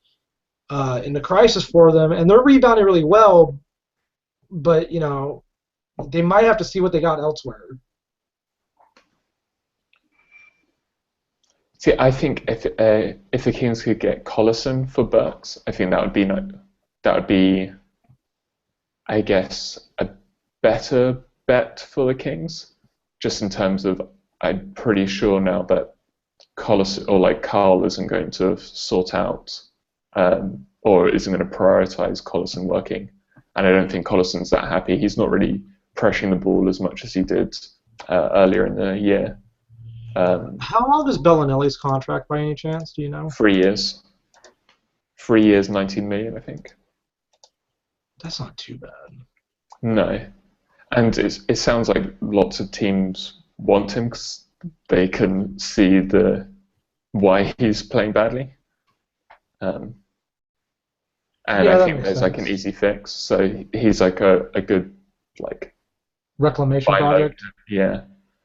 crisis for them. And they're rebounding really well, but, you know, they might have to see what they got elsewhere. See, I think if the Kings could get Collison for Burks, I think that would be, I guess, a better bet for the Kings. Just in terms of, I'm pretty sure now that Collison or like Carl isn't going to sort out or isn't going to prioritize Collison working, and I don't think Collison's that happy. He's not really pressuring the ball as much as he did earlier in the year. How long is Bellinelli's contract, by any chance? Do you know? 3 years. 3 years, 19 million, I think. That's not too bad. No. And it sounds like lots of teams want him because they can see why he's playing badly. And Yeah, I think there's sense. like an easy fix. So he's like a good like Reclamation buy low. project. Yeah.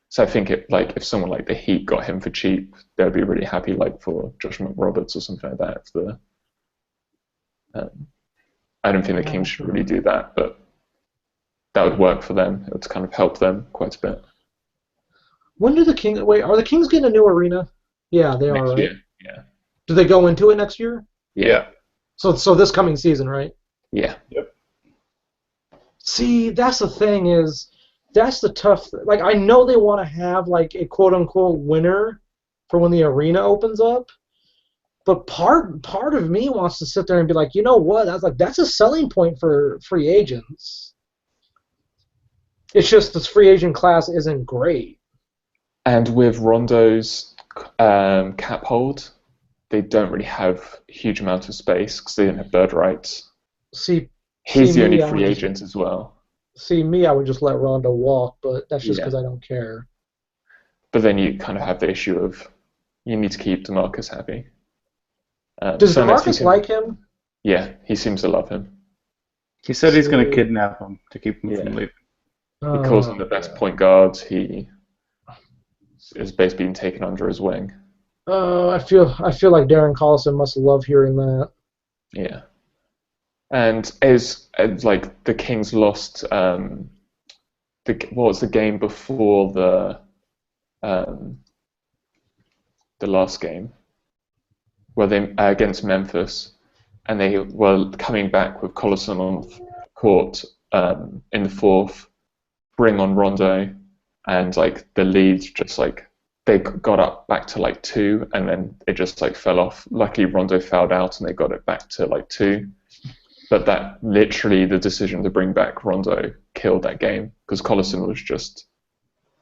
So I think if someone like the Heat got him for cheap, they'd be really happy, like for Josh McRoberts or something like that. I don't think the Kings should really do that, but that would work for them. It would kind of help them quite a bit. When do the Kings... Wait, are the Kings getting a new arena? Yeah, they are, Next right? year, yeah. Do they go into it next year? Yeah. So this coming season, right? Yeah. Yep. See, that's the thing is, that's the tough... Like, I know they want to have, like, a quote-unquote winner for when the arena opens up, but part of me wants to sit there and be like, you know what? That's a selling point for free agents. It's just this free agent class isn't great. And with Rondo's cap hold, they don't really have a huge amount of space because they didn't have bird rights. He's the only free agent as well. See, me, I would just let Rondo walk, but that's just because I don't care. But then you kind of have the issue of you need to keep DeMarcus happy. Does DeMarcus like him? Yeah, he seems to love him. He said he's going to kidnap him to keep him from leaving. He calls him the best point guard. He is basically being taken under his wing. I feel like Darren Collison must love hearing that. Yeah. And as like the Kings lost, what was the game before the last game, where they against Memphis, and they were coming back with Collison on court in the fourth, bring on Rondo, and like the lead just like they got up back to like 2, and then it just like fell off. Luckily Rondo fouled out, and they got it back to like 2. But that literally, the decision to bring back Rondo killed that game because Collison was just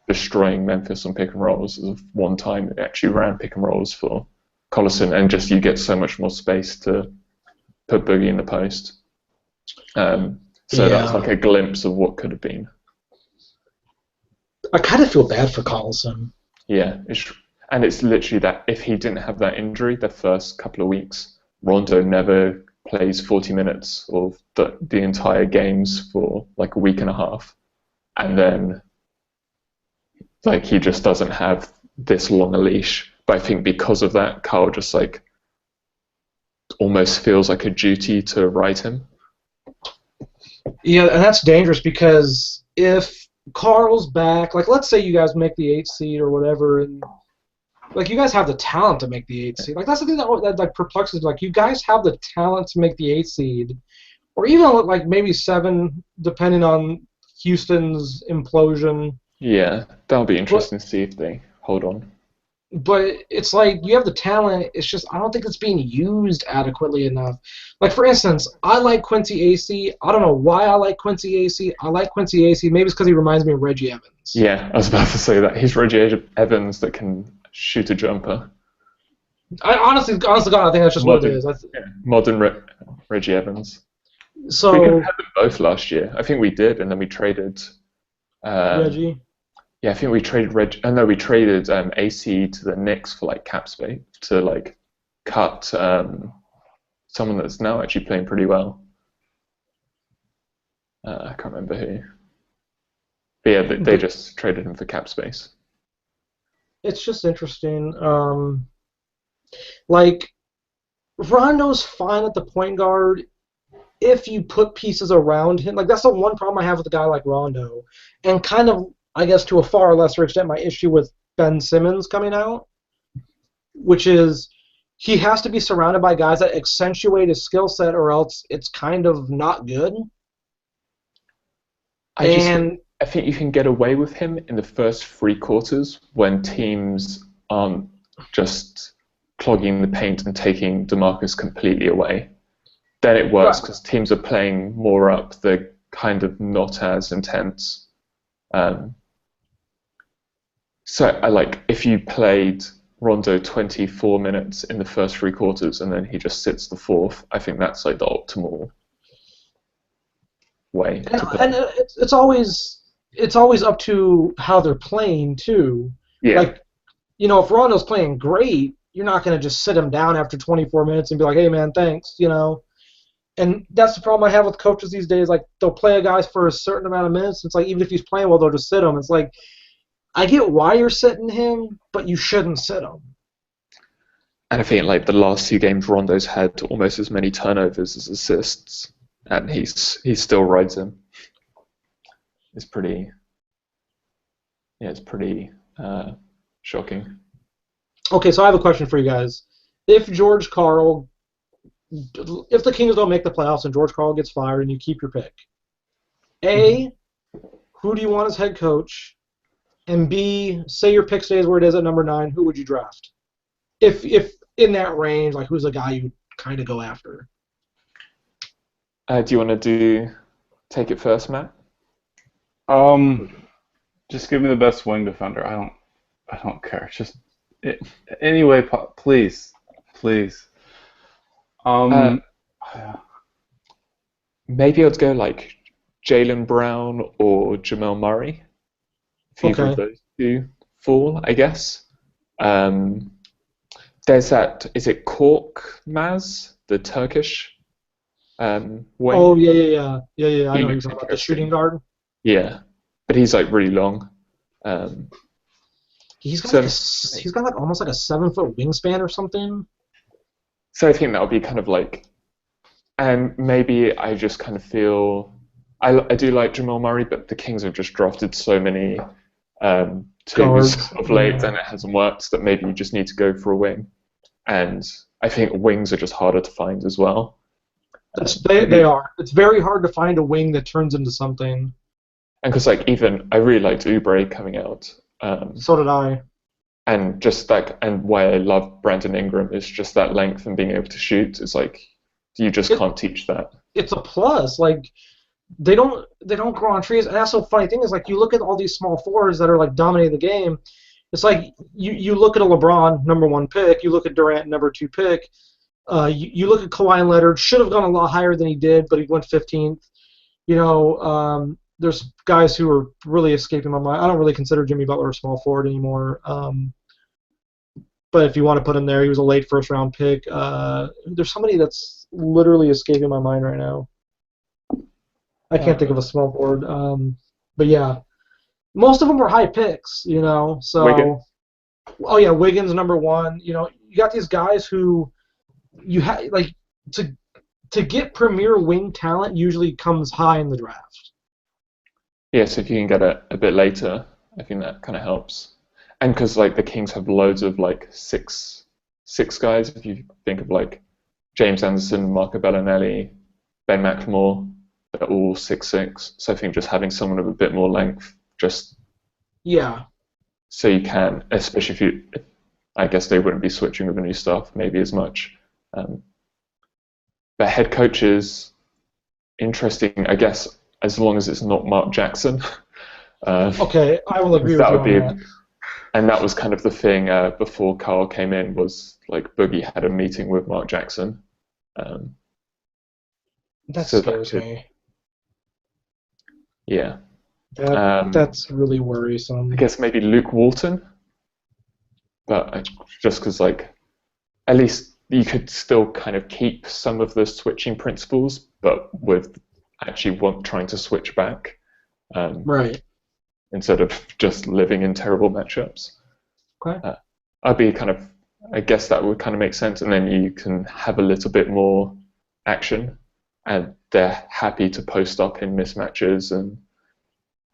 destroying Memphis on pick and rolls. One time it actually ran pick and rolls for Collison, and just you get so much more space to put Boogie in the post. That's like a glimpse of what could have been. I kind of feel bad for Collison. Yeah, it's literally that if he didn't have that injury the first couple of weeks, Rondo never plays 40 minutes of the entire games for like a week and a half, and then like he just doesn't have this long a leash. But I think because of that, Carl just like almost feels like a duty to ride him. Yeah, and that's dangerous because if Carl's back, like let's say you guys make the 8th seed or whatever, and like you guys have the talent to make the 8th seed. Like that's the thing that like perplexes. Like you guys have the talent to make the 8th seed, or even like maybe 7, depending on Houston's implosion. Yeah, that'll be interesting to see if they hold on. But it's like you have the talent. It's just I don't think it's being used adequately enough. Like for instance, I like Quincy AC. I don't know why I like Quincy AC. I like Quincy AC. Maybe it's because he reminds me of Reggie Evans. Yeah, I was about to say that he's Reggie Evans that can shoot a jumper. Honestly, God, I think that's just what it is. Modern Reggie Evans. So we could have had them both last year. I think we did, and then we traded. Reggie. Yeah, I think we traded we traded AC to the Knicks for like cap space to like cut someone that's now actually playing pretty well. I can't remember who. But yeah, they just traded him for cap space. It's just interesting. Like, Rondo's fine at the point guard if you put pieces around him. Like, that's the one problem I have with a guy like Rondo. And kind of, I guess, to a far lesser extent, my issue with Ben Simmons coming out, which is he has to be surrounded by guys that accentuate his skill set, or else it's kind of not good. I think you can get away with him in the first 3 quarters when teams aren't just clogging the paint and taking DeMarcus completely away. Then it works because teams are playing more up the kind of not as intense. So I like if you played Rondo 24 minutes in the first 3 quarters and then he just sits the fourth, I think that's like the optimal way to play. And it's always up to how they're playing too. Yeah. Like, you know, if Rondo's playing great, you're not going to just sit him down after 24 minutes and be like, hey man, thanks, you know. And that's the problem I have with coaches these days. Like, they'll play a guy for a certain amount of minutes. It's like, even if he's playing well, they'll just sit him. It's like, I get why you're sitting him, but you shouldn't sit him. And I think like the last 2 games, Rondo's had almost as many turnovers as assists, and he still rides him. It's pretty shocking. Okay, so I have a question for you guys. If the Kings don't make the playoffs and George Karl gets fired and you keep your pick, A, who do you want as head coach? And B, say your pick stays where it is at number 9, who would you draft? If in that range, like who's the guy you would kind of go after? Do you want to take it first, Matt? Just give me the best wing defender. I don't care. Just anyway, please. Maybe I'd go like Jaylen Brown or Jamal Murray. If either of those 2 fall, I guess. There's that. Is it Korkmaz, the Turkish wing? Oh yeah. I know he's about the shooting guard. Yeah, but he's like really long. He's got like almost like a 7-foot wingspan or something. So I think that would be kind of like, and maybe I just kind of feel I do like Jamal Murray, but the Kings have just drafted so many twos of late, and it hasn't worked. That maybe you just need to go for a wing, and I think wings are just harder to find as well. They are. It's very hard to find a wing that turns into something. And because like even I really liked Oubre coming out. So did I. And just that, and why I love Brandon Ingram is just that length and being able to shoot. It's like you just can't teach that. It's a plus. Like they don't grow on trees. And that's the funny thing is like you look at all these small forwards that are like dominating the game. It's like you look at a LeBron number 1 pick. You look at Durant number 2 pick. You look at Kawhi Leonard. Should have gone a lot higher than he did, but he went 15th. You know, there's guys who are really escaping my mind. I don't really consider Jimmy Butler a small forward anymore. But if you want to put him there, he was a late first-round pick. There's somebody that's literally escaping my mind right now. I can't think of a small forward. But yeah, most of them were high picks, you know. So, Wiggins. Oh yeah, Wiggins number 1. You know, you got these guys who you have like to get premier wing talent usually comes high in the draft. Yes, if you can get it a bit later, I think that kind of helps. And because like the Kings have loads of like six guys, if you think of like James Anderson, Marco Bellinelli, Ben McLemore, they're all 6'6". So I think just having someone of a bit more length, just so you can, especially I guess they wouldn't be switching with the new stuff maybe as much. But head coach is interesting, I guess, as long as it's not Mark Jackson. Okay, I will agree with you on that. And that was kind of the thing before Carl came in, was like Boogie had a meeting with Mark Jackson. That so scares that me. Yeah. That's really worrisome. I guess maybe Luke Walton, but just because like at least you could still kind of keep some of the switching principles, but with actually trying to switch back. Right. Instead of just living in terrible matchups. Okay. I guess that would kind of make sense, and then you can have a little bit more action, and they're happy to post up in mismatches and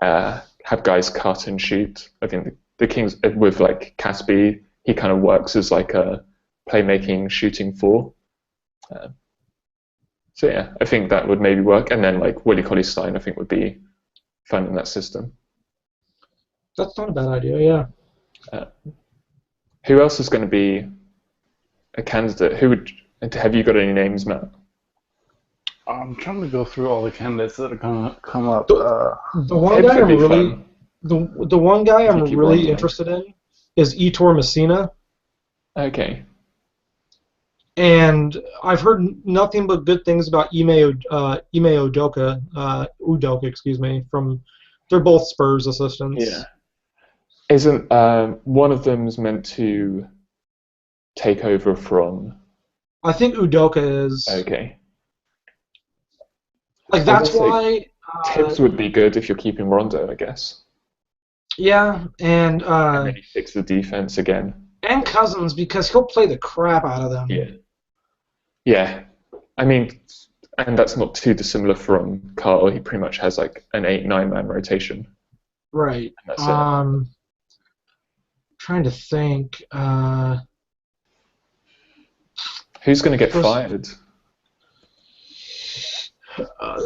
have guys cut and shoot. I think the Kings, with like Caspi, he kind of works as like a playmaking shooting four. So yeah, I think that would maybe work, and then like Willie Cauley-Stein, I think would be fun in that system. That's not a bad idea, yeah. Who else is going to be a candidate? Have you got any names, Matt? I'm trying to go through all the candidates that are going to come up. The one guy I'm really, the one guy I'm really interested in is Ettore Messina. Okay. And I've heard nothing but good things about Ime Udoka, excuse me, from. They're both Spurs assistants. Yeah. Isn't one of them's meant to take over from? I think Udoka is. Okay. Like that's why. Tibbs would be good if you're keeping Rondo, I guess. Yeah, and then he fix the defense again. And Cousins, because he'll play the crap out of them. Yeah. Yeah. I mean, and that's not too dissimilar from Carl. He pretty much has like an 8-9 man rotation. Right. And that's trying to think. Who's going to get fired?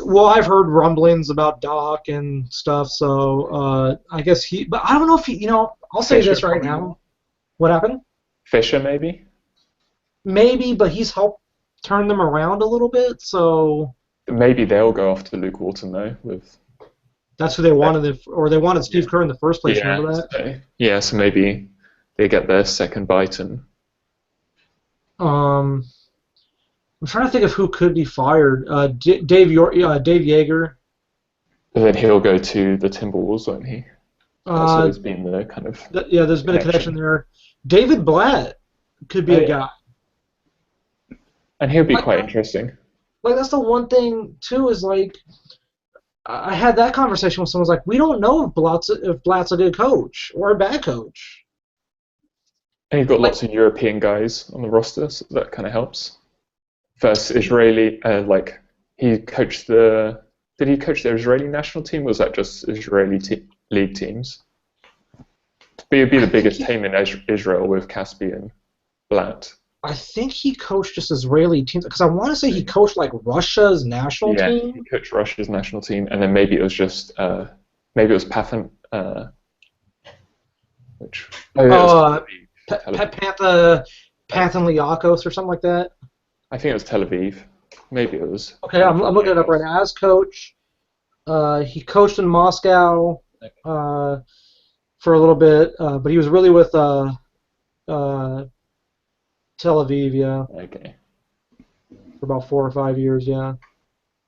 Well, I've heard rumblings about Doc and stuff, so I guess he. But I don't know if he. I'll say this right now. What happened? Fisher, maybe. Maybe, but he's helped turn them around a little bit, so. Maybe they'll go after Luke Walton though. That's who they wanted, or they wanted Steve Kerr in the first place. Yeah, remember that? So maybe they get their second bite and. I'm trying to think of who could be fired. Dave Yeager. But then he'll go to the Timberwolves, won't he? That's always been the kind of. Yeah, there's been a connection there. David Blatt could be a guy. And he'll be quite interesting. Like that's the one thing too is like, I had that conversation with someone. Like, we don't know if Blatt's a good coach or a bad coach. And you've got lots of European guys on the roster, so that kind of helps. First Israeli, he coached the. Did he coach the Israeli national team? Or was that just Israeli league teams? He'd be the biggest team in Israel with Caspi and Blatt. I think he coached just Israeli teams because I want to say he coached like Russia's national team. Yeah, he coached Russia's national team, and then maybe it was just Pathan. Panathinaikos or something like that. I think it was Tel Aviv. Maybe it was. Okay, I'm looking it up right now. As coach, he coached in Moscow for a little bit, but he was really with Tel Aviv, yeah. Okay. For about 4 or 5 years, yeah.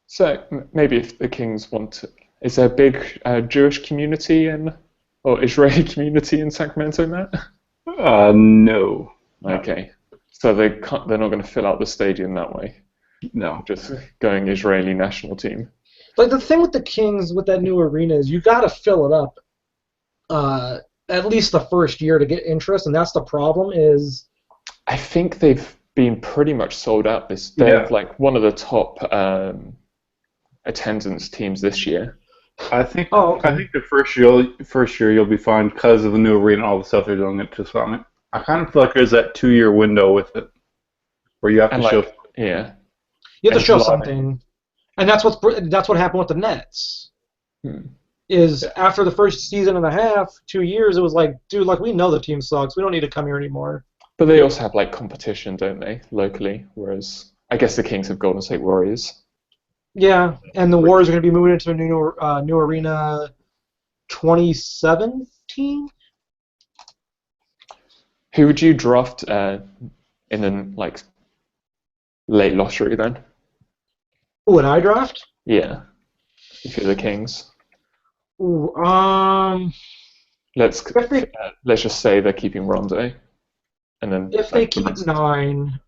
So maybe if the Kings want to, is there a big Jewish community or Israeli community in Sacramento, Matt? No. Okay. So they're not going to fill out the stadium that way. No. Just going Israeli national team. Like the thing with the Kings with that new arena is you got to fill it up at least the first year to get interest, and that's the problem. Is I think they've been pretty much sold out. They're like one of the top attendance teams this year. I think the first year you'll be fine because of the new arena and all the stuff they're doing. I kind of feel like there's that 2-year window with it where you have to show. Yeah. You have to show something, and that's what happened with the Nets. Is after the first season and a half, 2 years, it was like, dude, like we know the team sucks. We don't need to come here anymore. But they also have like competition, don't they, locally? Whereas I guess the Kings have Golden State Warriors. Yeah, and the Warriors are going to be moving into a new arena 2017. Who would you draft in the late lottery then? Who would I draft? Yeah, if you're the Kings. Ooh, Let's if they let's just say they're keeping Rondo, and then if they keep 9,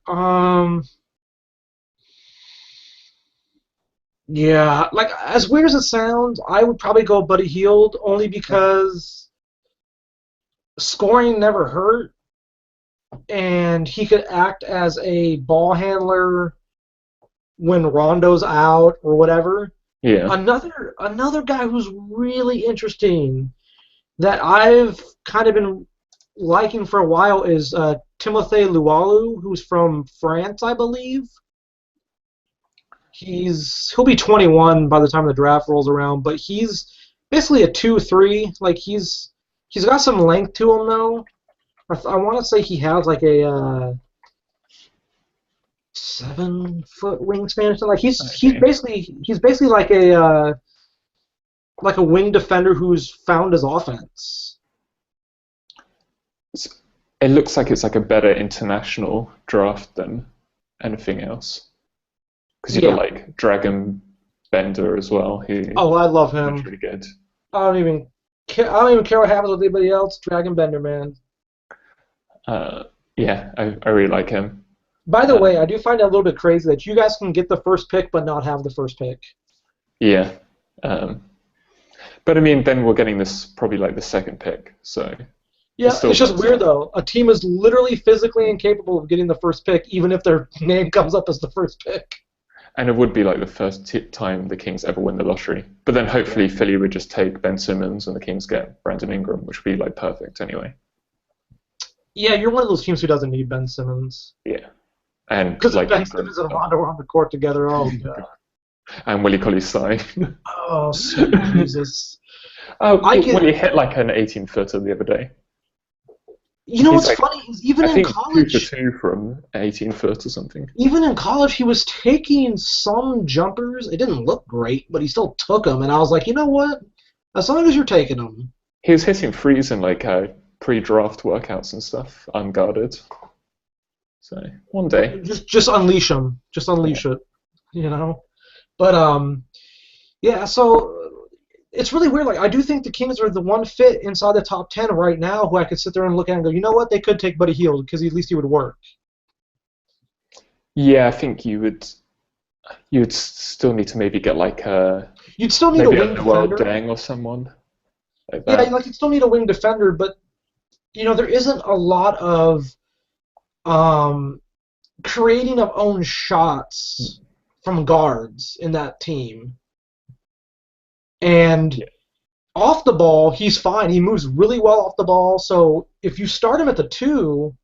yeah, like as weird as it sounds, I would probably go Buddy Hield only because scoring never hurt, and he could act as a ball handler when Rondo's out or whatever. Yeah. Another guy who's really interesting that I've kind of been liking for a while is Timothée Lualu, who's from France, I believe. He'll be 21 by the time the draft rolls around, but he's basically a 2-3. Like he's got some length to him though. I want to say he has like a 7-foot wingspan or something. Like he's basically like a wing defender who's found his offense. It looks like it's like a better international draft than anything else. Because you've got like Dragon Bender as well. I love him. Really good. I don't even care what happens with anybody else. Dragon Bender, man. Yeah, I really like him. By the way, I do find it a little bit crazy that you guys can get the first pick but not have the first pick. Yeah. But I mean, then we're getting this probably like the second pick, so. Yeah, it's just weird though. A team is literally physically incapable of getting the first pick, even if their name comes up as the first pick. And it would be like the first time the Kings ever win the lottery. But then hopefully Philly would just take Ben Simmons and the Kings get Brandon Ingram, which would be like perfect anyway. Yeah, you're one of those teams who doesn't need Ben Simmons. Yeah. And because like Ben Simmons and Rondo are on the court together. Oh god. And Willie Cauley-Stein. Oh sweet Jesus. Willie hit like an 18-footer the other day. You know what's funny is even in college, 2 for 2 from 18-foot or something. Even in college, he was taking some jumpers. It didn't look great, but he still took them. And I was like, you know what? As long as you're taking them. He was hitting threes in like pre-draft workouts and stuff, unguarded. So one day, just unleash him. Just unleash it. You know. But yeah. So. It's really weird. Like I do think the Kings are the one fit inside the top 10 right now who I could sit there and look at and go, you know what? They could take Buddy Hield because at least he would work. Yeah, I think you would still need to maybe get like you'd still need a wing defender. Deng or someone like that. Yeah, like you'd still need a wing defender, but there isn't a lot of creating of own shots from guards in that team. And off the ball, he's fine. He moves really well off the ball. So if you start him at the 2,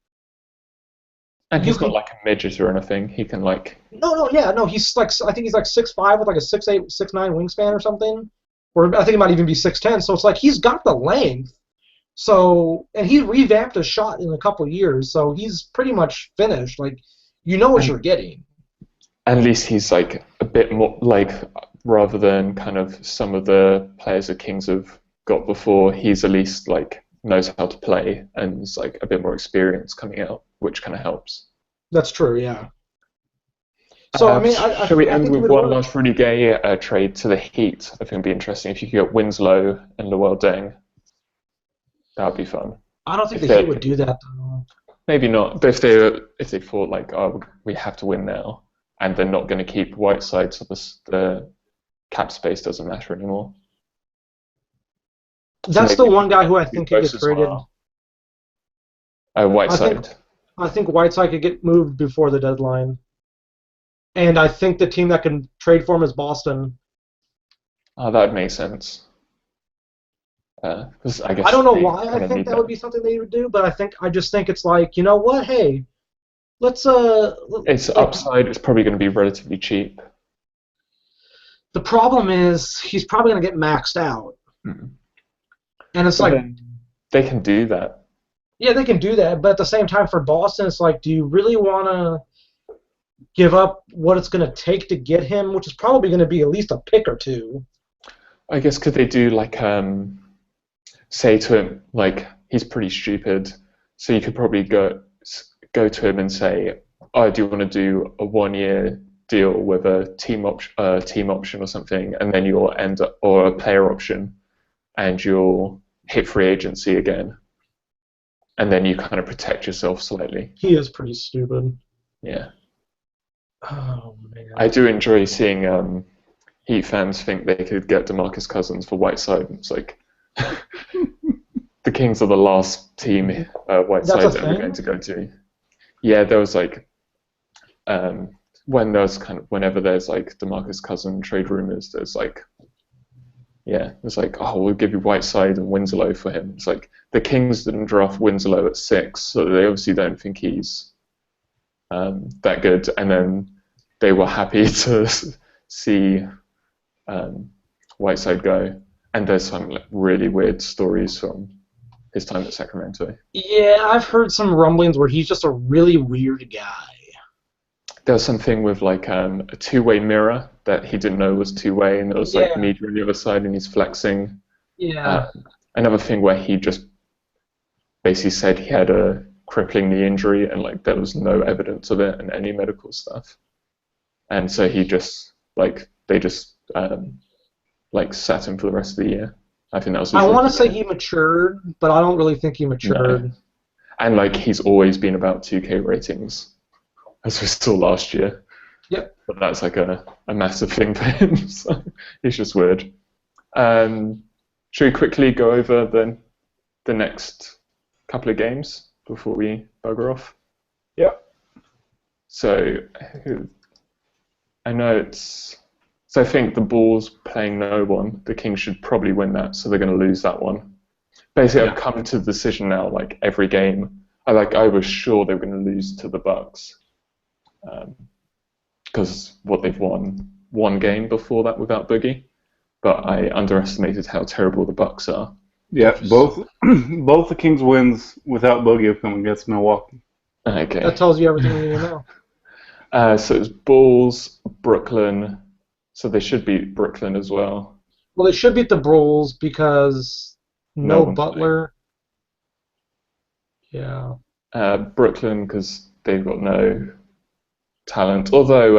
and he's not like a midget or anything. He can like. No. He's like I think he's like 6'5" with like a 6'8", 6'9" wingspan or something. Or I think he might even be 6'10". So it's like he's got the length. So and he revamped his shot in a couple of years. So he's pretty much finished. Like what you're getting. At least he's like a bit more like. Rather than kind of some of the players the Kings have got before, he's at least like knows how to play and is like a bit more experience coming out, which kind of helps. That's true, yeah. So I mean, shall we end with one last Rudy Gay trade to the Heat? I think it'd be interesting if you could get Winslow and Luol Deng. That would be fun. I don't think the Heat would do that though. Maybe not, but if they thought like, oh, we have to win now, and they're not going to keep Whiteside, so the cap space doesn't matter anymore. That's the one guy who I think could get traded. Whiteside. I think Whiteside could get moved before the deadline. And I think the team that can trade for him is Boston. Oh, that would make sense. I guess I don't know why I think that would be something they would do, but I just think it's like, you know what, hey, let's it's upside, it's probably going to be relatively cheap. The problem is he's probably going to get maxed out. Mm-hmm. And it's they can do that. Yeah, they can do that, but at the same time for Boston, it's like, do you really want to give up what it's going to take to get him, which is probably going to be at least a pick or 2? I guess could they do like say to him like he's pretty stupid, So you could probably go to him and say, "Oh, do you want to do a 1-year deal with a team option or something, and then you'll end up, or a player option, and you'll hit free agency again, and then you kind of protect yourself slightly." He is pretty stupid. Yeah. Oh man. I do enjoy seeing Heat fans think they could get DeMarcus Cousins for Whiteside. It's like the Kings are the last team Whiteside's ever going to go to. Yeah, there was like whenever there's like DeMarcus Cousins trade rumors, there's like oh, we'll give you Whiteside and Winslow for him. It's like the Kings didn't draft Winslow at 6, so they obviously don't think he's that good, and then they were happy to see Whiteside go. And there's some like, really weird stories from his time at Sacramento. Yeah, I've heard some rumblings where he's just a really weird guy. There was something with like a two-way mirror that he didn't know was two-way, and there was like media on the other side, and he's flexing. Yeah. Another thing where he just basically said he had a crippling knee injury, and like there was no evidence of it and any medical stuff, and so he just they just sat him for the rest of the year. I think that was. I want to say he matured, but I don't really think he matured. No. And like he's always been about 2K ratings, as we saw last year. Yep. But that's like a massive thing for him. So he's just weird. Should we quickly go over the next couple of games before we bugger off? Yep. So I know it's. So I think the Bulls playing no one. The Kings should probably win that, so they're going to lose that one. Basically, I've come to the decision now. Like every game, I was sure they were going to lose to the Bucks, because they've won one game before that without Boogie, but I underestimated how terrible the Bucks are. Yeah, both the Kings wins without Boogie have come against Milwaukee. Okay. That tells you everything you need to know. So it's Bulls, Brooklyn. So they should beat Brooklyn as well. Well, they should beat the Bulls because no Butler. Playing. Yeah. Brooklyn because they've got no talent. Although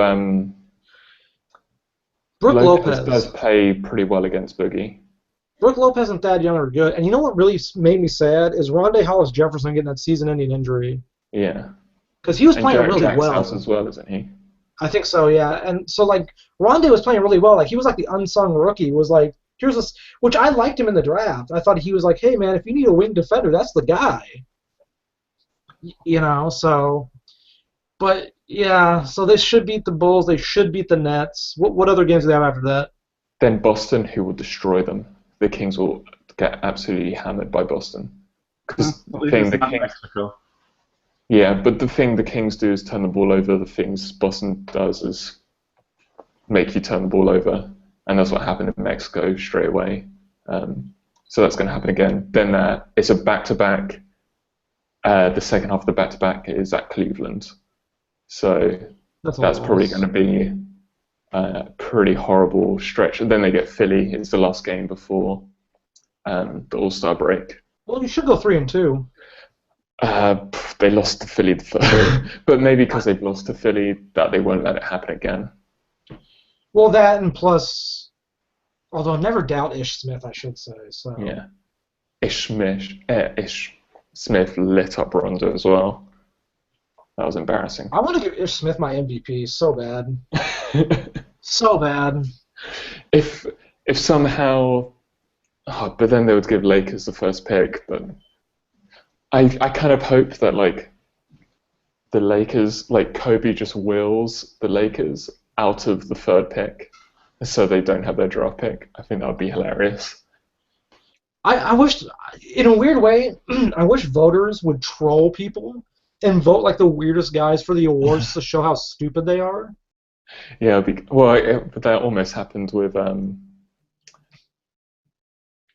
Brook Lopez does play pretty well against Boogie. Brook Lopez and Thad Young are good. And you know what really made me sad is Rondé Hollis-Jefferson getting that season-ending injury. Yeah. Because he was playing really well. As well, isn't he? I think so, yeah. And so, like, Rondé was playing really well. Like, he was like the unsung rookie. He was like, here's this, which I liked him in the draft. I thought he was like, hey, man, if you need a wing defender, that's the guy. You know, so. But, yeah, so they should beat the Bulls. They should beat the Nets. What other games do they have after that? Then Boston, who will destroy them. The Kings will get absolutely hammered by Boston. Because the thing the Kings. Mexico. Yeah, but the thing the Kings do is turn the ball over. The things Boston does is make you turn the ball over. And that's what happened in Mexico straight away. So that's going to happen again. Then it's a back-to-back. The second half of the back-to-back is at Cleveland. So that's probably going to be a pretty horrible stretch. And then they get Philly. It's the last game before the All-Star break. Well, you should go 3-2. They lost to Philly the first, but maybe because they've lost to Philly, that they won't let it happen again. Well, that and plus, although never doubt Ish Smith, I should say. So yeah, Ish Smith lit up Rondo as well. That was embarrassing. I want to give Ish Smith my MVP so bad, so bad. If somehow, but then they would give Lakers the first pick, but. I kind of hope that like the Lakers, like Kobe just wills the Lakers out of the third pick so they don't have their draft pick. I think that would be hilarious. I wish, in a weird way, I wish voters would troll people and vote like the weirdest guys for the awards to show how stupid they are. Yeah, but that almost happened with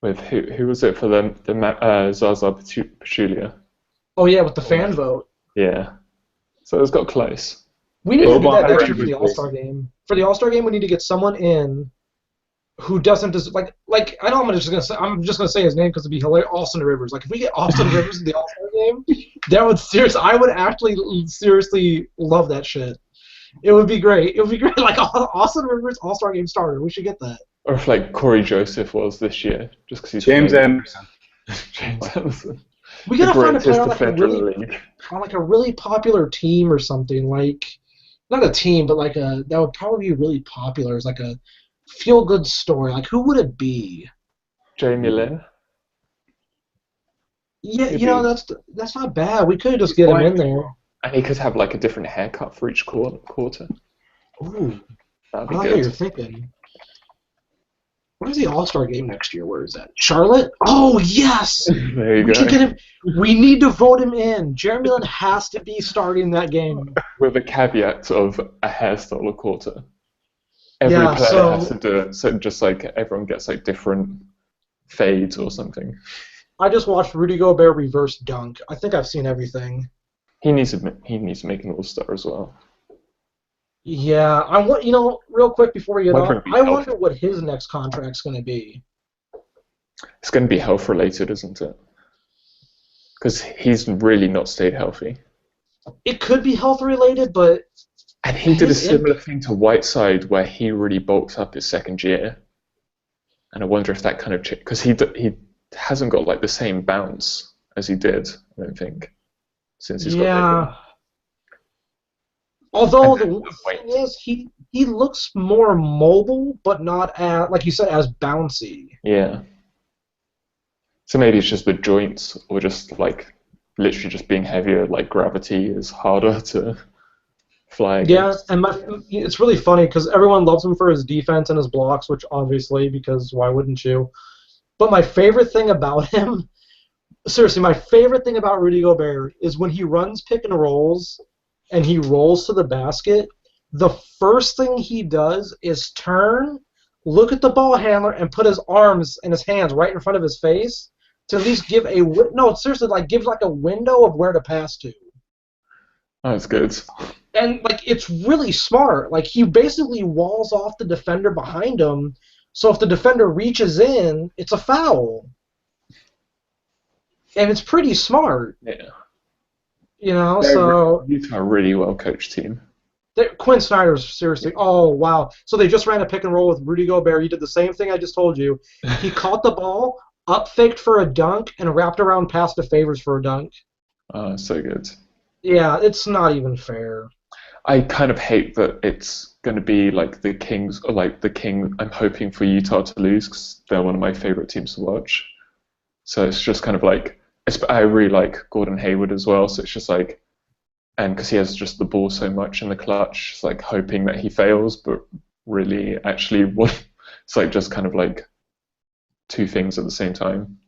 who was it for the Zaza Pachulia? Oh yeah, with the fan vote. Yeah, so it's got close. We need to do that next year for the All-Star game. For the All-Star game, we need to get someone in who doesn't like I know I'm just gonna say his name because it'd be hilarious. Austin Rivers. Like if we get Austin Rivers in the All-Star game, I would actually seriously love that shit. It would be great. It would be great. Like Austin Rivers All-Star game starter. We should get that. Or if like Corey Joseph was this year, just because he's James Anderson. James Anderson. We gotta find a player on like a really popular team or something. Like not a team, but like that would probably be really popular. It's like a feel-good story. Like who would it be? Jamie Lynn. Yeah, you know that's not bad. We could just get him in there. And he could have like a different haircut for each quarter. Ooh, that'd I be like good. how you're thinking. Where's the All-Star game next year? Where is that? Charlotte? Oh yes. There you go. Can get him. We need to vote him in. Jeremy Lin has to be starting that game. With a caveat of a hairstyle a quarter. Every player has to do it, so just like everyone gets like different fades or something. I just watched Rudy Gobert reverse dunk. I think I've seen everything. He needs to make an All-Star as well. Yeah, I want real quick before we get on. I wonder what his next contract's going to be. It's going to be health related, isn't it? Because he's really not stayed healthy. It could be health related, but and he did a similar thing to Whiteside, where he really bulked up his second year. And I wonder if that kind of because he hasn't got like the same bounce as he did, I don't think, since he's got bigger. Although the thing is, he looks more mobile, but not as, like you said, as bouncy. Yeah. So maybe it's just the joints, or just like literally just being heavier. Like gravity is harder to fly against. Yeah, and it's really funny because everyone loves him for his defense and his blocks, which obviously, because why wouldn't you? But my favorite thing about him, seriously, my favorite thing about Rudy Gobert is when he runs pick and rolls and he rolls to the basket, the first thing he does is turn, look at the ball handler, and put his arms and his hands right in front of his face to at least give a give like a window of where to pass to. That's good. And like it's really smart. Like he basically walls off the defender behind him, so if the defender reaches in, it's a foul. And it's pretty smart. Yeah. So Utah a really well coached team. Quinn Snyder's seriously. Oh wow! So they just ran a pick and roll with Rudy Gobert. He did the same thing I just told you. He caught the ball, up faked for a dunk, and wrapped around pass to Favors for a dunk. So good. Yeah, it's not even fair. I kind of hate that it's going to be like the Kings, or like the King. I'm hoping for Utah to lose because they're one of my favorite teams to watch. So it's just kind of like. I really like Gordon Hayward as well, so it's just like, and because he has just the ball so much in the clutch, it's like hoping that he fails, but really actually it's like just kind of like two things at the same time.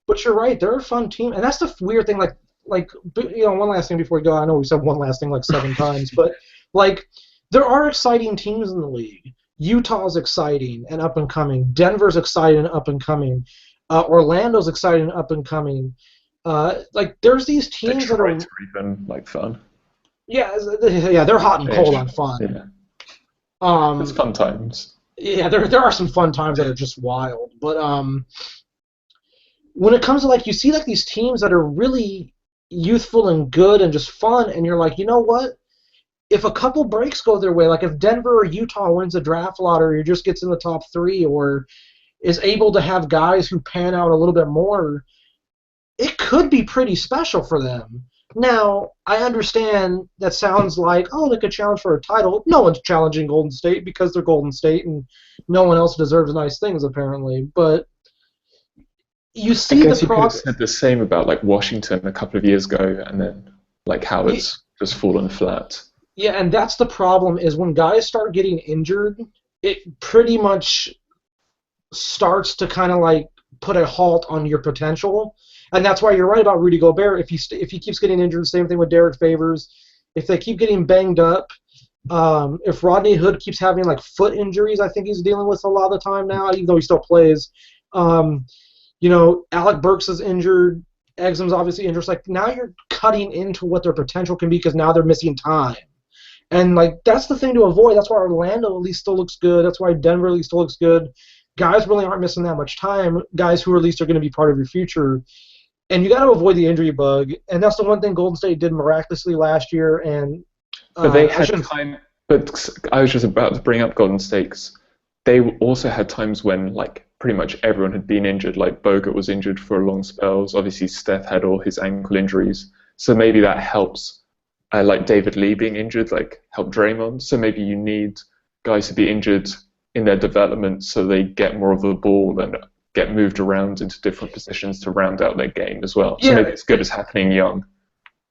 But you're right, they're a fun team, and that's the weird thing. Like one last thing before we go. I know we said one last thing like 7 times, but like there are exciting teams in the league. Utah's exciting and up and coming. Denver's exciting and up and coming. Orlando's exciting and up and coming. Like there's these teams Detroit that are even like fun. Yeah, they're hot and cold on fun. Yeah. It's fun times. Yeah, there are some fun times that are just wild, but when it comes to like you see like these teams that are really youthful and good and just fun, and you're like, you know what? If a couple breaks go their way, like if Denver or Utah wins the draft lottery or just gets in the top 3 or is able to have guys who pan out a little bit more, it could be pretty special for them. Now, I understand that sounds like, oh, they could challenge for a title. No one's challenging Golden State because they're Golden State, and no one else deserves nice things, apparently. But you see the progress. You could have said the same about like Washington a couple of years ago, and then like how it's just fallen flat. Yeah, and that's the problem is when guys start getting injured, it pretty much starts to kind of like put a halt on your potential. And that's why you're right about Rudy Gobert. If he keeps getting injured, same thing with Derek Favors. If they keep getting banged up, if Rodney Hood keeps having like foot injuries, I think he's dealing with a lot of the time now, even though he still plays. Alec Burks is injured. Exum's obviously injured. It's like now you're cutting into what their potential can be because now they're missing time. And like that's the thing to avoid. That's why Orlando at least still looks good. That's why Denver at least still looks good. guys really aren't missing that much time. Guys who at least are going to be part of your future. And you got to avoid the injury bug. And that's the one thing Golden State did miraculously last year. And But they had time. But I was just about to bring up Golden State. They also had times when like pretty much everyone had been injured. Like Bogut was injured for long spells. Obviously, Steph had all his ankle injuries. So maybe that helps. Like David Lee being injured, like help Draymond. So maybe you need guys to be injured in their development so they get more of the ball and get moved around into different positions to round out their game as well. So maybe it's good as happening young.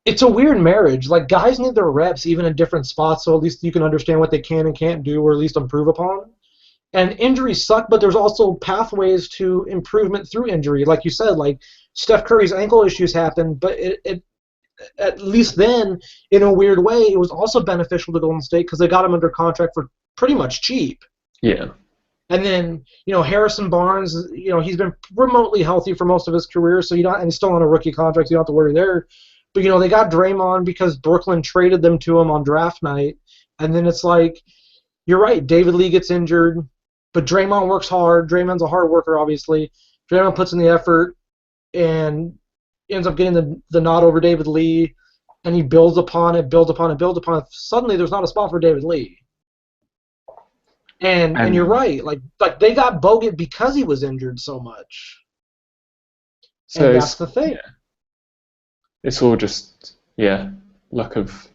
It's a weird marriage. Like, guys need their reps even in different spots, so at least you can understand what they can and can't do, or at least improve upon. And injuries suck, but there's also pathways to improvement through injury. Like you said, like Steph Curry's ankle issues happened, but it at least then, in a weird way, it was also beneficial to Golden State because they got him under contract for pretty much cheap. Yeah. And then, Harrison Barnes, he's been remotely healthy for most of his career, so and he's still on a rookie contract, so you don't have to worry there. But, they got Draymond because Brooklyn traded them to him on draft night. And then it's like, you're right, David Lee gets injured, but Draymond works hard. Draymond's a hard worker, obviously. Draymond puts in the effort and ends up getting the nod over David Lee, and he builds upon it. Suddenly there's not a spot for David Lee. And you're right, like they got Bogut because he was injured so much. So and that's the thing. Yeah. It's all just luck of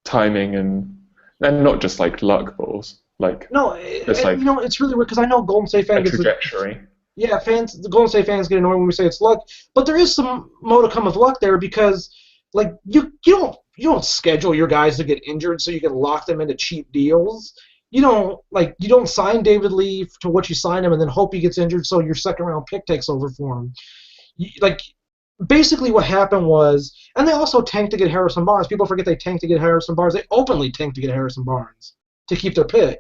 timing and not just like luck balls. Like it's really weird because I know Golden State fans trajectory. The Golden State fans get annoyed when we say it's luck, but there is some modicum of luck there because like you don't schedule your guys to get injured so you can lock them into cheap deals. You don't sign David Lee to what you sign him and then hope he gets injured so your second round pick takes over for him. Basically what happened was, and they also tanked to get Harrison Barnes. People forget they tanked to get Harrison Barnes. They openly tanked to get Harrison Barnes to keep their pick.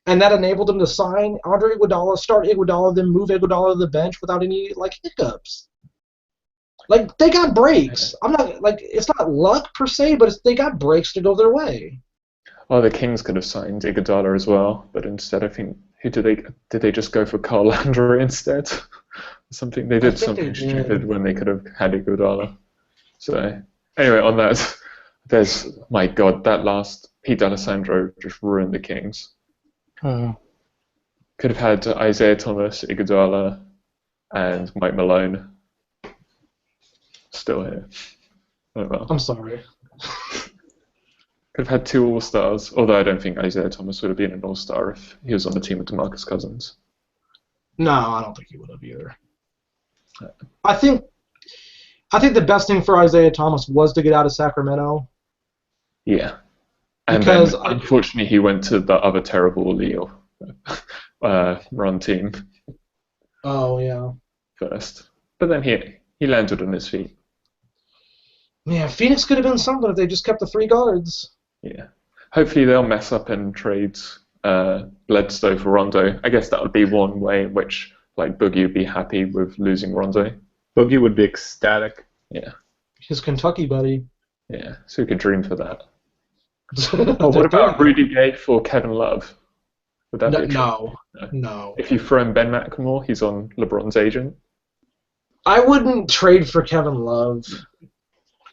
And that enabled them to sign Andre Iguodala, start Iguodala, then move Iguodala to the bench without any hiccups. They got breaks. It's not luck per se, but they got breaks to go their way. Well, the Kings could have signed Iguodala as well, but instead I think did they just go for Carl Landry instead? Something they did something stupid when they could have had Iguodala. So anyway, on that, my God, that last Pete D'Alessandro just ruined the Kings. Could have had Isaiah Thomas, Iguodala, and Mike Malone. Still here. Oh well. I'm sorry. Could have had 2 All-Stars, although I don't think Isaiah Thomas would have been an All-Star if he was on the team with DeMarcus Cousins. No, I don't think he would have either. I think the best thing for Isaiah Thomas was to get out of Sacramento. Yeah. And then, unfortunately, he went to the other terrible Leo run team. Oh, yeah. First. But then he landed on his feet. Yeah, Phoenix could have been something if they just kept the 3 guards. Yeah. Hopefully they'll mess up and trade Bledsoe for Rondo. I guess that would be one way in which Boogie would be happy with losing Rondo. Boogie would be ecstatic. Yeah. His Kentucky buddy. Yeah, so we could dream for that. What about Rudy Gay for Kevin Love? Would that be no. If you throw in Ben McLemore, he's on LeBron's agent. I wouldn't trade for Kevin Love.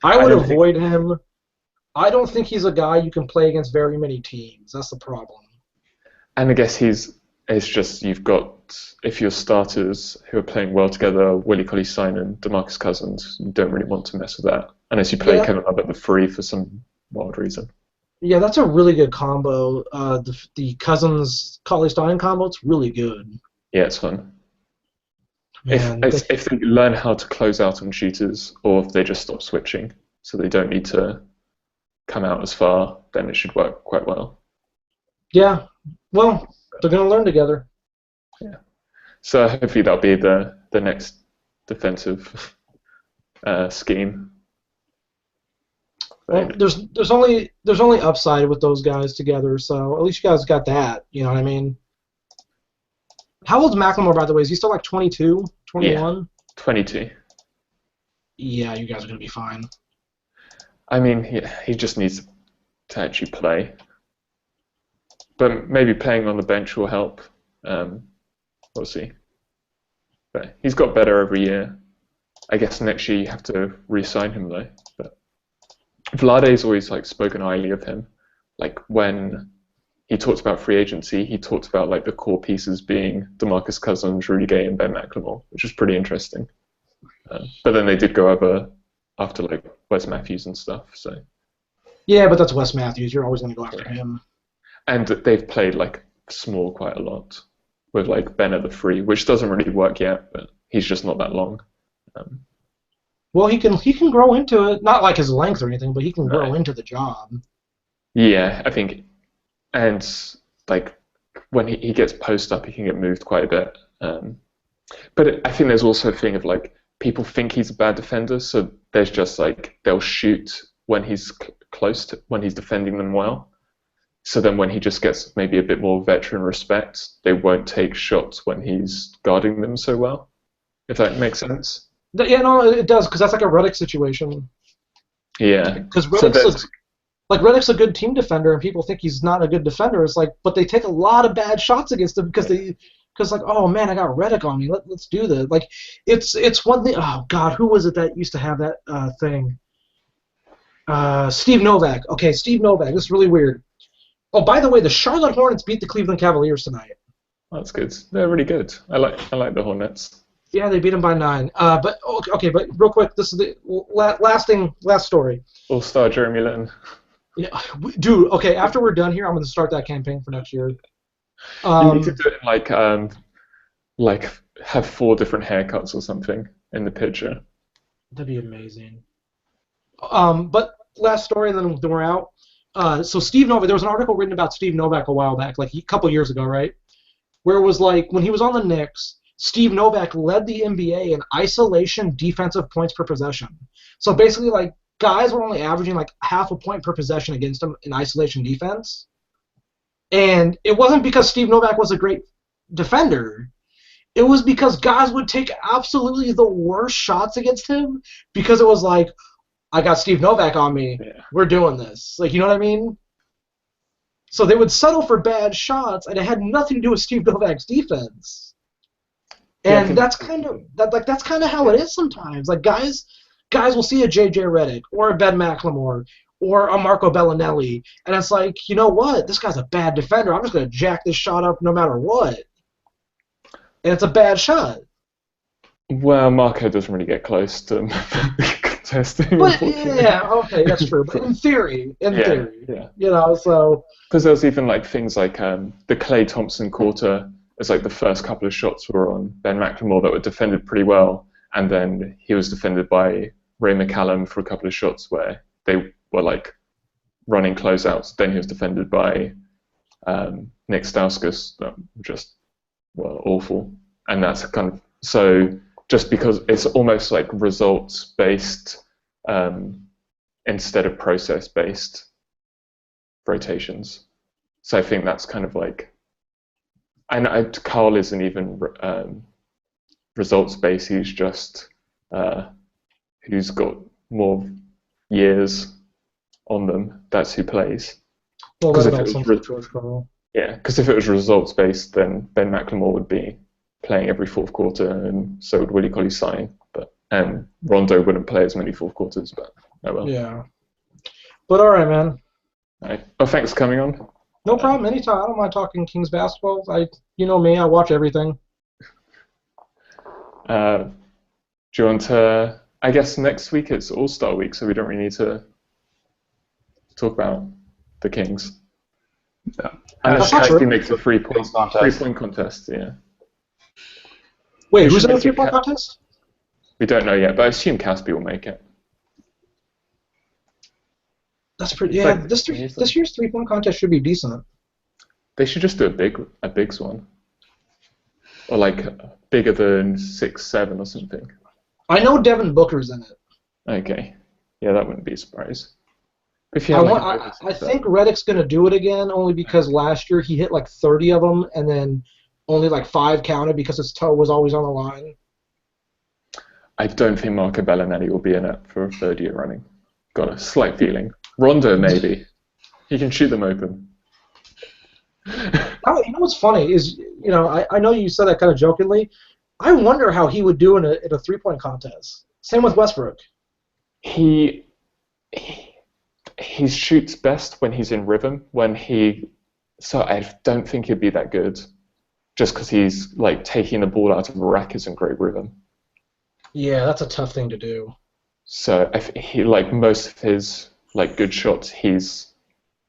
I would avoid him. I don't think he's a guy you can play against very many teams. That's the problem. And I guess it's just you've got, if your starters who are playing well together, Willie Cauley-Stein and DeMarcus Cousins, you don't really want to mess with that unless you play Kevin Love at the 3 for some wild reason. Yeah, that's a really good combo. The Cousins Cauley-Stein combo, it's really good. Yeah, it's fun. If they learn how to close out on shooters, or if they just stop switching, so they don't need to come out as far, then it should work quite well. Yeah, well, they're going to learn together. Yeah. So hopefully that'll be the next defensive scheme. Well, there's only upside with those guys together, so at least you guys got that. You know what I mean? How old's McLemore, by the way? Is he still 22, 21? Yeah, 22. Yeah, you guys are going to be fine. I mean, he just needs to actually play. But maybe playing on the bench will help. we'll see. But he's got better every year. I guess next year you have to re-sign him though. But Vlade's always like spoken highly of him. Like when he talked about free agency, he talked about like the core pieces being DeMarcus Cousins, Rudy Gay, and Ben McLemore, which was pretty interesting. But then they did go over after like Wes Matthews and stuff. So Yeah, but that's Wes Matthews. You're always going to go after him. and they've played like small quite a lot with like Ben at the 3, which doesn't really work yet, but he's just not that long. Well, he can grow into it. Not like his length or anything, but he can grow Right. into the job. Yeah, I think, and like when he gets post up, he can get moved quite a bit. But I think there's also a thing of like people think he's a bad defender, so there's just like they'll shoot when he's close to when he's defending them well. So then when he just gets maybe a bit more veteran respect, they won't take shots when he's guarding them so well. If that makes sense. Yeah, no, it does, because that's like a Redick situation. Yeah. Because So that's- Redick's a good team defender, and people think he's not a good defender. It's like, but they take a lot of bad shots against him because like, oh man, I got Redick on me. Let's do this. Like, it's one thing. Oh God, who was it that used to have that thing? Steve Novak. Okay, Steve Novak. This is really weird. Oh, by the way, the Charlotte Hornets beat the Cleveland Cavaliers tonight. That's good. They're really good. I like the Hornets. Yeah, they beat them by 9. But okay, but real quick, this is the last story. All-star Jeremy Lin. Yeah, dude. Okay, after we're done here, I'm going to start that campaign for next year. You need to do it in like have 4 different haircuts or something in the picture. That'd be amazing. But last story, and then we're out. So Steve Novak, there was an article written about Steve Novak a while back, like a couple years ago, right? Where it was like when he was on the Knicks, Steve Novak led the NBA in isolation defensive points per possession. So basically, like guys were only averaging like half a point per possession against him in isolation defense. And it wasn't because Steve Novak was a great defender. It was because guys would take absolutely the worst shots against him because it was like, I got Steve Novak on me. Yeah. We're doing this. Like, you know what I mean? So they would settle for bad shots, and it had nothing to do with Steve Novak's defense. And Yeah, that's kind of how it is sometimes. Like guys will see a JJ Redick or a Ben McLemore or a Marco Bellinelli, and it's like, you know what? This guy's a bad defender. I'm just gonna jack this shot up no matter what. And it's a bad shot. Well, Marco doesn't really get close to contesting. But yeah, okay, that's true. But in theory, yeah. you know, so Because there was even like things like the Klay Thompson quarter. It's like the first couple of shots were on Ben McLemore that were defended pretty well, and then he was defended by Ray McCallum for a couple of shots where they were like running closeouts. Then he was defended by Nick Stauskas, that were just awful. And that's kind of so just because it's almost like results based instead of process based rotations. So I think that's kind of like. And Carl isn't even results based. He's just who's got more years on them. That's who plays. well, Because that if about it something was for George Karl. Yeah, because if it was results based, then Ben McLemore would be playing every fourth quarter, and so would Willie Cauley-Stein. And Rondo wouldn't play as many fourth quarters. But oh well. Yeah. But all right, man. All right. Well, thanks for coming on. No problem. Anytime. I don't mind talking Kings basketball. You know me. I watch everything. Do you want to? I guess next week it's All-Star week, so we don't really need to talk about the Kings. Yeah. Unless That's not Caspi true. makes a Contest. three-point contest, yeah. Wait, We who's should in the make it three-point contest? We don't know yet, but I assume Caspi will make it. That's pretty. It's Yeah, like- this year's three-point contest should be decent. They should just do a bigs one, or like bigger than 6'7" or something. I know Devin Booker's in it. Okay, yeah, that wouldn't be a surprise. If you I, had want, like I think Redick's gonna do it again, only because last year he hit like 30 of them, and then only like 5 counted because his toe was always on the line. I don't think Marco Bellinelli will be in it for a 3rd year running. Got a slight feeling. Rondo maybe. He can shoot them open. You know what's funny is, I know you said that kind of jokingly. I wonder how he would do in a 3-point contest. Same with Westbrook. He, he he shoots best when he's in rhythm. So I don't think he'd be that good, just because he's like taking the ball out of a rack isn't great rhythm. Yeah, that's a tough thing to do. So if he like most of his like good shots, he's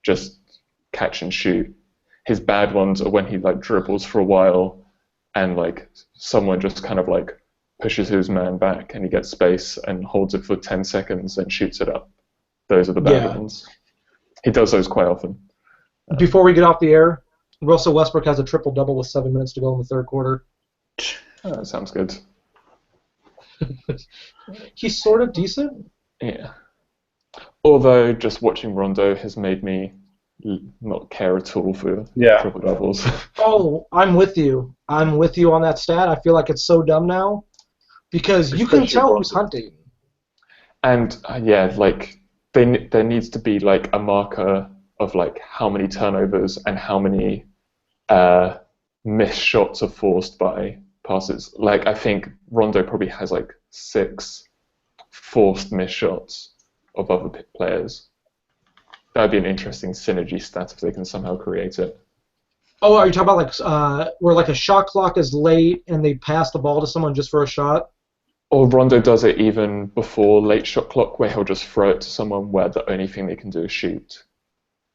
just catch and shoot. His bad ones are when he like dribbles for a while, and like someone just kind of like pushes his man back, and he gets space and holds it for 10 seconds and shoots it up. Those are the bad ones. He does those quite often. Before we get off the air, Russell Westbrook has a triple-double with 7 minutes to go in the third quarter. Oh, that sounds good. He's sort of decent. Yeah. Although just watching Rondo has made me not care at all for triple doubles. Oh, I'm with you. I'm with you on that stat. I feel like it's so dumb now because you can tell who's hunting. And like there needs to be like a marker of like how many turnovers and how many missed shots are forced by passes. Like I think Rondo probably has like 6 forced missed shots of other players. That would be an interesting synergy stat if they can somehow create it. Oh, are you talking about like where like a shot clock is late and they pass the ball to someone just for a shot? Or Rondo does it even before late shot clock, where he'll just throw it to someone where the only thing they can do is shoot.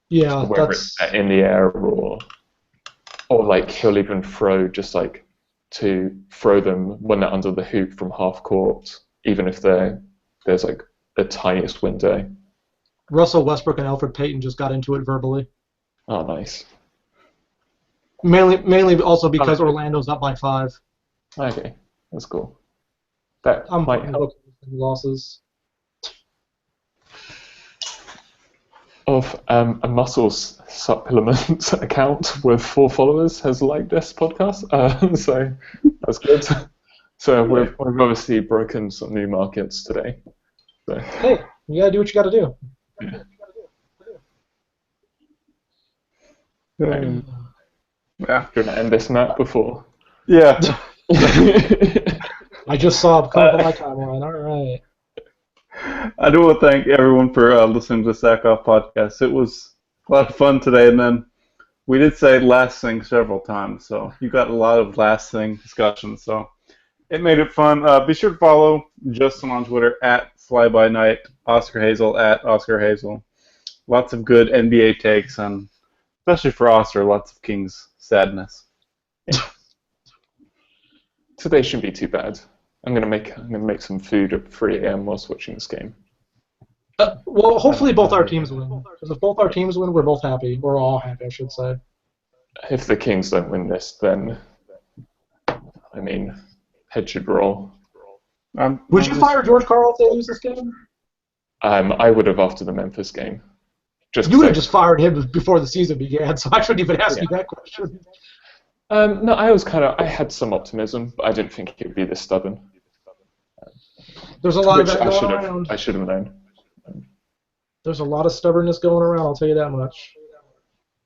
Yeah, whether it's in the air or like he'll even throw just like to throw them when they're under the hoop from half court, even if there's like the tiniest window. Russell Westbrook and Elfrid Payton just got into it verbally. Oh, nice. Mainly also because Orlando's up by 5. Okay, that's cool. That I'm might help. Losses. Of a muscles supplement account with 4 followers has liked this podcast, so that's good. So we've obviously broken some new markets today. So. Hey, you gotta do what you gotta do. Yeah. Do you want to end this, Matt, before? Yeah. I just saw it come up on my timeline. All right. I do want to thank everyone for listening to the Sac Off podcast. It was a lot of fun today, and then we did say last thing several times, so you got a lot of last thing discussions, so it made it fun. Be sure to follow Justin on Twitter at FlyByNight, Oscar Hazel at Oscar Hazel. Lots of good NBA takes, and especially for Oscar, lots of Kings sadness. Today shouldn't be too bad. I'm gonna make some food at 3 a.m. whilst watching this game. Well, hopefully both our teams win. Because if both our teams win, we're both happy. We're all happy, I should say. If the Kings don't win this, then I mean, head should roll. Would you fire George Karl if they lose this game? I would have after the Memphis game. You would have just fired him before the season began, so I shouldn't even ask you that question. No, I had some optimism, but I didn't think he'd be this stubborn. There's a lot of that going around. I should have known. There's a lot of stubbornness going around, I'll tell you that much.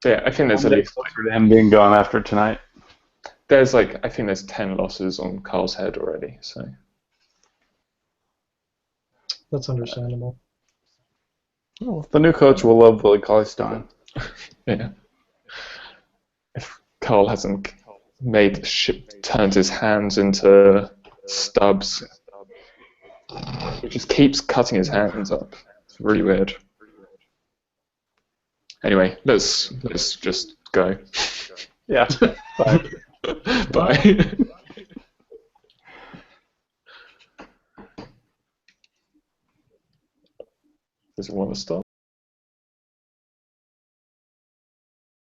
Yeah, I think there's at least for him being gone after tonight. I think there's 10 losses on Carl's head already, so. That's understandable. Well, the new coach will love Willie Cauley-Stein. Yeah. If Carl hasn't turned his hands into stubs, he just keeps cutting his hands up. It's really weird. Anyway, let's just go. Yeah. Bye. Bye. Does it want to stop?